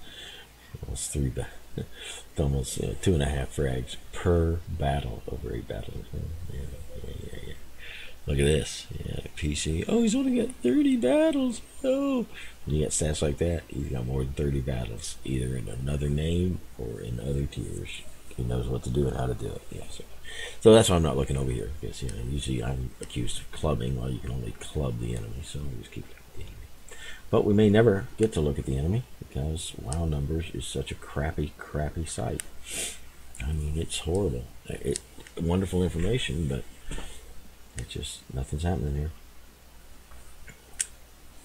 Almost 3 almost 2.5 frags per battle over 8 battles. Yeah. Look at this. Yeah, PC. Oh, he's only got 30 battles. Oh, when you get stats like that, he's got more than 30 battles, either in another name or in other tiers. He knows what to do and how to do it. Yeah. So that's why I'm not looking over here because usually I'm accused of clubbing. Well, you can only club the enemy, so I just keep looking at the enemy. But we may never get to look at the enemy because WoW Numbers is such a crappy site. I mean, it's horrible. Wonderful information, but it's just nothing's happening here.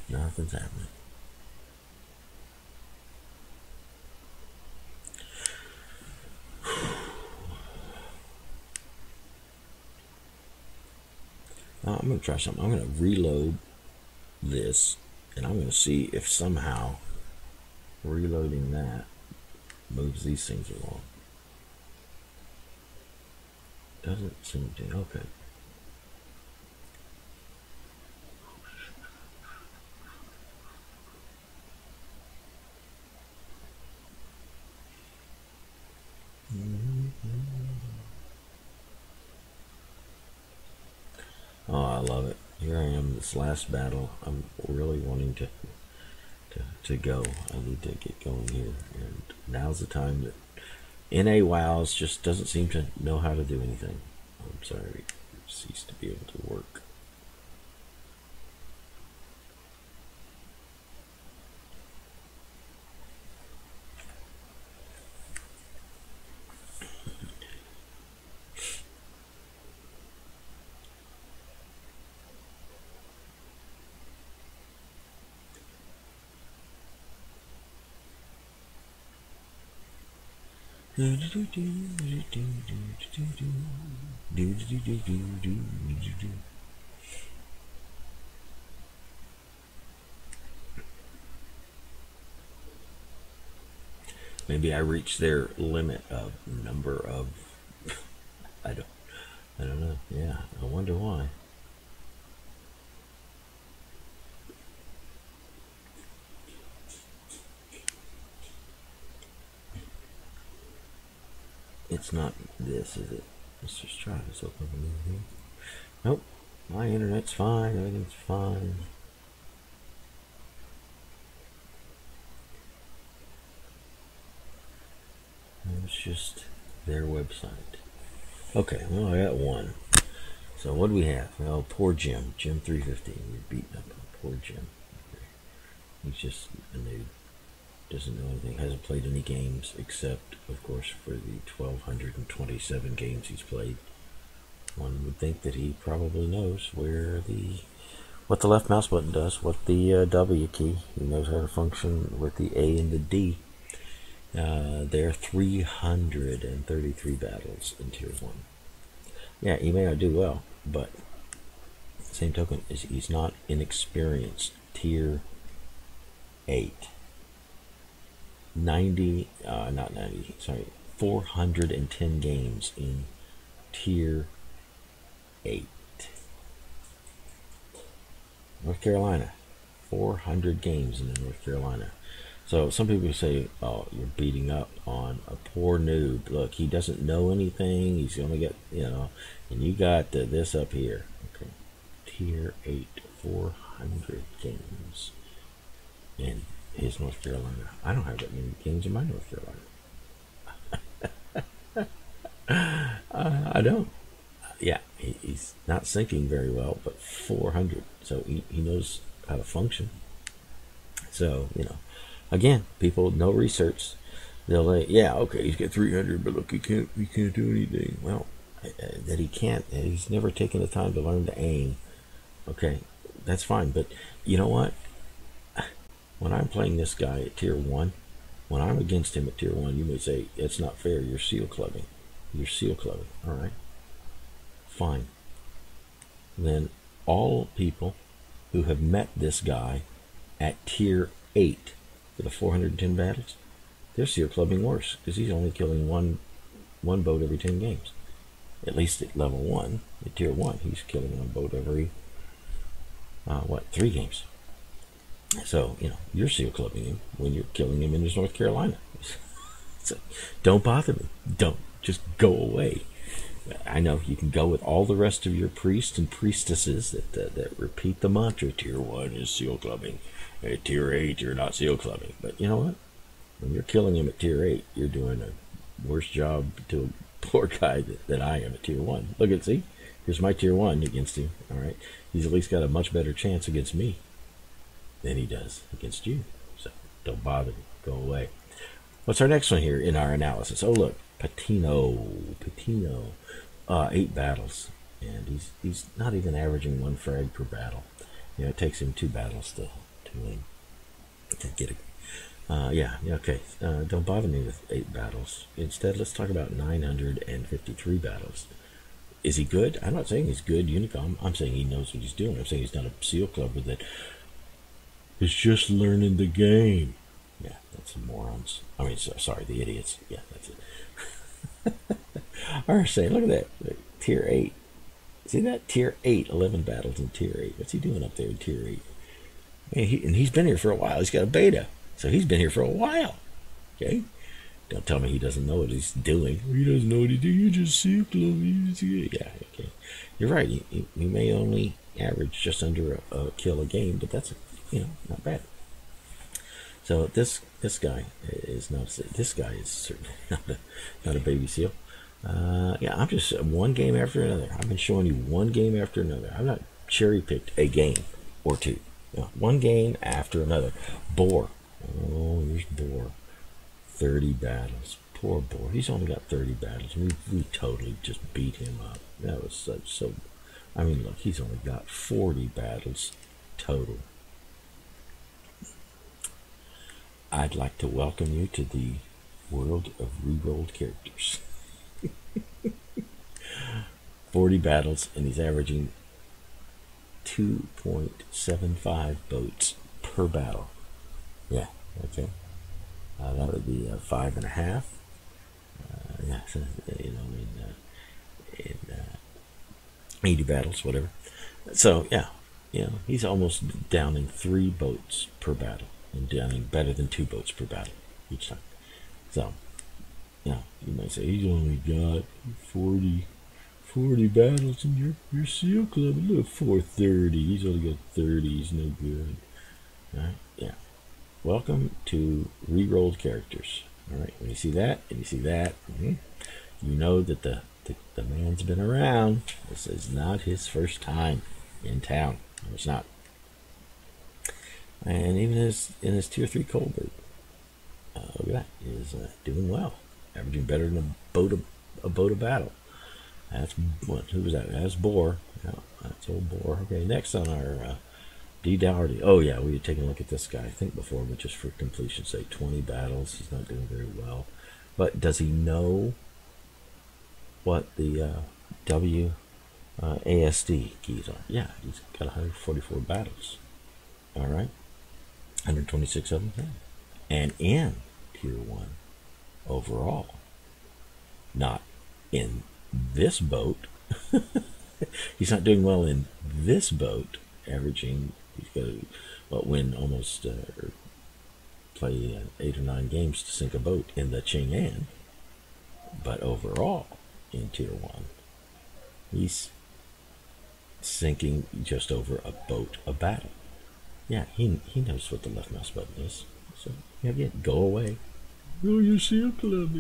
Nothing's happening. I'm going to try something. I'm going to reload this, and I'm going to see if somehow reloading that moves these things along. Doesn't seem to. Okay. Oh, I love it. Here I am, this last battle. I'm really wanting to go. I need to get going here. And now's the time that NA WoWs just doesn't seem to know how to do anything. I'm sorry, it ceased to be able to work. Maybe I reached their limit of number of. I don't. I don't know. Yeah, I wonder why. It's not this, is it? Let's just try this. Open it here. Nope. My internet's fine. Everything's fine. It's just their website. Okay, well, I got one. So what do we have? Well, poor Jim. Jim 350. We're beating up on poor Jim. He's just a noob. Doesn't know anything. Hasn't played any games except, of course, for the 1,227 games he's played. One would think that he probably knows what the left mouse button does, what the W key. He knows how to function with the A and the D. There are 333 battles in Tier 1. Yeah, he may not do well, but same token, he's not inexperienced. Tier 8. 410 games in Tier 8. North Carolina. 400 games in North Carolina. So some people say, oh, you're beating up on a poor noob. Look, he doesn't know anything. He's going to get, and you got this up here. Okay. Tier 8, 400 games in his North Carolina. I don't have that many games in my North Carolina. I don't. Yeah, he's not syncing very well, but 400. So he knows how to function. So, again, people, no research. They'll say, yeah, okay, he's got 300, but look, he can't do anything. Well, that he can't, he's never taken the time to learn to aim. Okay, that's fine, but you know what? When I'm playing this guy at Tier 1, when I'm against him at Tier 1, you may say, it's not fair, you're seal clubbing. You're seal clubbing, all right? Fine. Then all people who have met this guy at Tier 8 for the 410 battles, they're seal clubbing worse, because he's only killing one boat every 10 games. At least at level 1, at Tier 1, he's killing one boat every, 3 games. So, you're seal clubbing him when you're killing him in his North Carolina. So, don't bother me. Don't. Just go away. I know you can go with all the rest of your priests and priestesses that repeat the mantra, Tier 1 is seal clubbing. At Tier 8, you're not seal clubbing. But you know what? When you're killing him at Tier 8, you're doing a worse job to a poor guy that I am at Tier 1. Look at, see? Here's my Tier 1 against him. All right? He's at least got a much better chance against me than he does against you. So don't bother me. Go away. What's our next one here in our analysis? Oh, look. Patino. 8 battles. And he's not even averaging 1 frag per battle. It takes him 2 battles to get it. Okay. Don't bother me with 8 battles. Instead, let's talk about 953 battles. Is he good? I'm not saying he's good, Unicom. I'm saying he knows what he's doing. I'm saying he's not a seal clubber that is just learning the game. Yeah, that's the morons. I mean, sorry, the idiots. Yeah, that's it. All right, saying, look at that. Tier 8. See that? Tier 8, 11 battles in Tier 8. What's he doing up there in Tier 8? Man, he's been here for a while. He's got a beta. So he's been here for a while. Okay? Don't tell me he doesn't know what he's doing. He doesn't know what he's doing. You just seal club. Yeah, okay. You're right. He may only average just under a kill a game, but that's, not bad. So this guy is not. This guy is certainly not a baby seal. I'm just one game after another. I've been showing you one game after another. I've not cherry picked a game or two. One game after another. Boar. Oh, here's Boar. 30 battles. Poor Boar. He's only got 30 battles. We totally just beat him up. That was so. I mean, look, he's only got 40 battles total. I'd like to welcome you to the World of Rerolled Characters. 40 battles, and he's averaging 2.75 boats per battle. Yeah, okay. That would be 5.5. Yeah, you know, in 80 battles, whatever. So yeah, you know, he's almost downing 3 boats per battle, and downing better than 2 boats per battle each time. So, yeah, you might say he's only got 40 battles in your SEAL club. Look at 430. He's only got 30. He's no good. All right, yeah. Welcome to rerolled characters. All right, when you see that and you see that, you know that the man's been around. This is not his first time in town. No, it's not. And even in his tier 3 cold boat, look at that, is doing well, averaging better than a boat of battle. That's what? Who was that? That's Boar. Yeah, that's old Boar. Okay, next on our D Dougherty. Oh yeah, we had taken a look at this guy, I think before, but just for completion's sake, 20 battles. He's not doing very well. But does he know what the ASD keys are? Yeah, he's got 144 battles. All right, 126 of them. And in tier 1 overall, not in this boat. He's not doing well in this boat, averaging, he's got to win almost or play 8 or 9 games to sink a boat in the Chang'an. But overall in tier 1, he's sinking just over a boat a battle. Yeah, he knows what the left mouse button is. So again, go away. Oh, you SEAL club,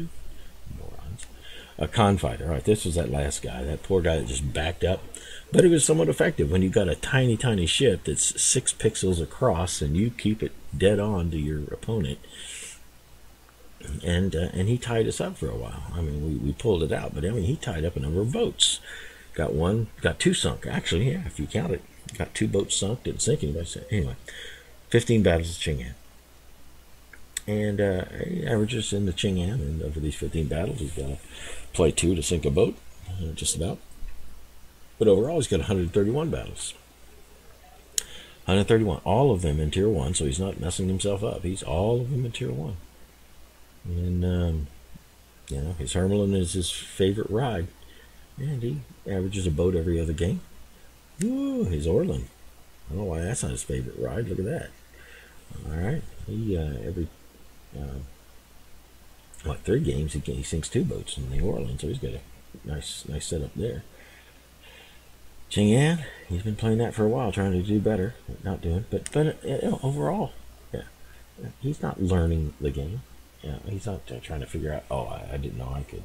morons. A confighter. All right, this was that last guy, that poor guy that just backed up, but it was somewhat effective when you got a tiny ship that's 6 pixels across and you keep it dead on to your opponent. And he tied us up for a while. I mean, we pulled it out, but I mean, he tied up a number of boats. Got 2 sunk. Actually, yeah, if you count it, got 2 boats sunk. Didn't sink anybody. Anyway, 15 battles of Chang'an. And he averages in the Chang'an, and over these 15 battles, he's got to play 2 to sink a boat, just about. But overall, he's got 131 battles. 131, all of them in tier 1, so he's not messing himself up. He's all of them in tier 1. And, you know, his Hermelin is his favorite ride, and he averages a boat every other game. Ooh, his Orlin. I don't know why that's not his favorite ride. Look at that. All right, he every 3 games he sinks 2 boats in the Orlin, so he's got a nice setup there. Chang'an, he's been playing that for a while, trying to do better, but not doing. But you know, overall, yeah, he's not learning the game. Yeah, he's not trying to figure out. Oh, I didn't know I could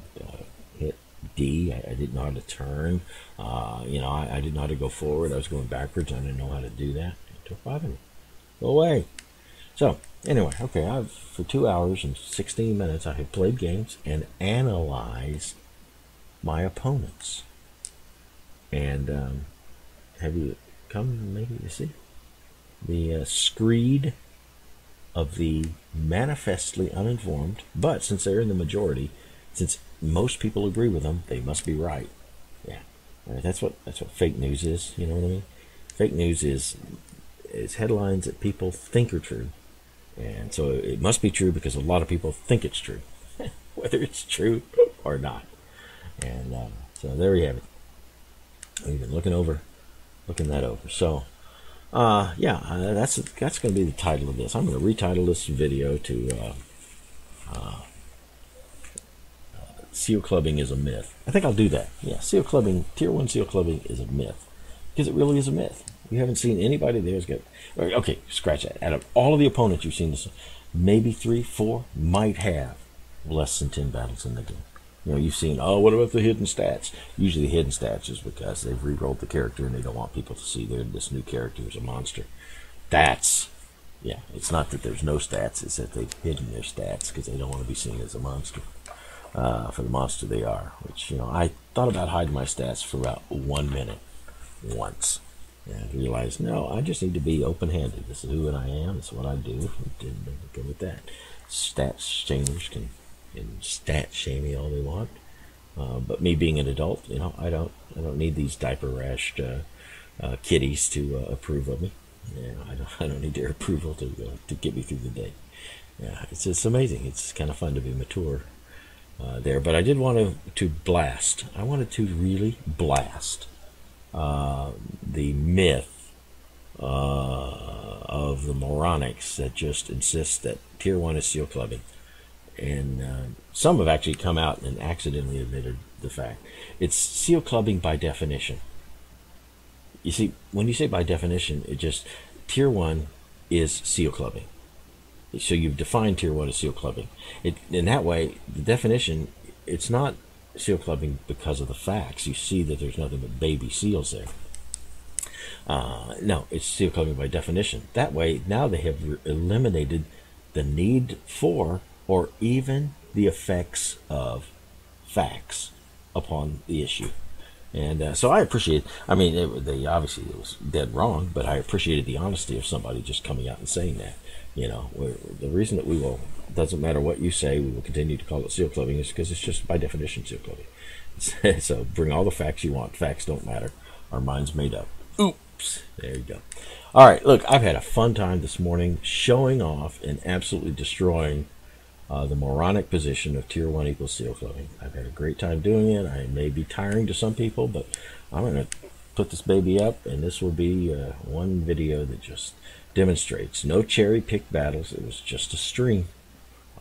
hit D. I didn't know how to turn. You know, I didn't know how to go forward. I was going backwards. I didn't know how to do that. It took 5 minutes. Go away. So anyway, okay, for 2 hours and 16 minutes, I have played games and analyzed my opponents. And have you come maybe to see the screed of the manifestly uninformed? But since they're in the majority, since most people agree with them, they must be right. Yeah, right, that's what fake news is. You know what I mean? Fake news is headlines that people think are true, and so it must be true because a lot of people think it's true, whether it's true or not. And so there you have it. We've been looking that over. So yeah, that's going to be the title of this. I'm going to retitle this video to SEAL clubbing is a myth. I think I'll do that. Yeah, SEAL clubbing, tier 1 SEAL clubbing is a myth, because it really is a myth. You haven't seen anybody there's got. Okay, scratch that. Out of all of the opponents you've seen, this maybe 3, 4 might have less than 10 battles in the game. You know, you've seen, oh, what about the hidden stats? Usually the hidden stats is because they've re-rolled the character and they don't want people to see this new character is a monster. That's, yeah, it's not that there's no stats, it's that they've hidden their stats because they don't want to be seen as a monster. For the monster they are, which, you know, I thought about hiding my stats for about 1 minute once. And realized, no, I just need to be open-handed. This is who I am, this is what I do, and go with that. Stats changers can and stat shame me all they want. But me being an adult, I don't need these diaper rashed kitties to approve of me. I don't need their approval to get me through the day. Yeah, it's amazing. It's kind of fun to be mature there. But I did want to blast. I wanted to really blast the myth of the moronics that just insist that Tier 1 is seal clubbing. And some have actually come out and accidentally admitted the fact. It's seal clubbing by definition. You see, when you say by definition, it just, Tier 1 is seal clubbing. So you've defined Tier 1 as seal clubbing. In that way, the definition, it's not seal clubbing because of the facts. You see that there's nothing but baby seals there. No, it's seal clubbing by definition. That way, now they have eliminated the need for or even the effects of facts upon the issue. And so I appreciate, they obviously it was dead wrong, but I appreciated the honesty of somebody just coming out and saying that. The reason that doesn't matter what you say, we will continue to call it seal clubbing is because it's just by definition seal clubbing. So bring all the facts you want. Facts don't matter. Our mind's made up. Oops. There you go. All right, look, I've had a fun time this morning showing off and absolutely destroying the moronic position of Tier 1 equals seal clubbing. I've had a great time doing it. I may be tiring to some people, but I'm going to put this baby up, and this will be one video that just demonstrates no cherry-picked battles. It was just a stream,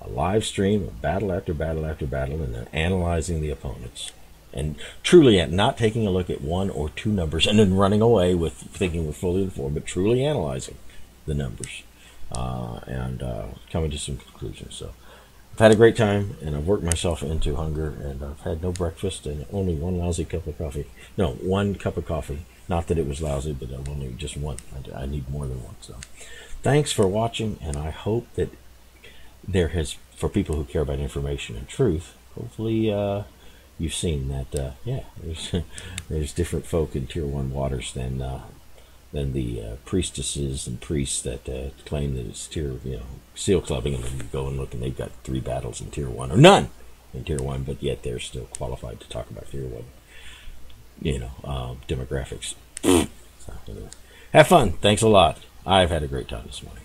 a live stream of battle after battle after battle, and then analyzing the opponents. And truly not taking a look at one or two numbers and then running away with thinking we're fully informed, but truly analyzing the numbers and coming to some conclusions. So I've had a great time, and I've worked myself into hunger, and I've had no breakfast and only one lousy cup of coffee. No, 1 cup of coffee. Not that it was lousy, but I've only just one. I need more than one. So thanks for watching, and I hope that for people who care about information and truth, hopefully you've seen that, there's different folk in Tier 1 waters than the priestesses and priests that claim that it's seal clubbing, and then you go and look and they've got 3 battles in Tier 1 or none in Tier 1, but yet they're still qualified to talk about Tier 1 demographics. So, anyway, have fun. Thanks a lot. I've had a great time this morning.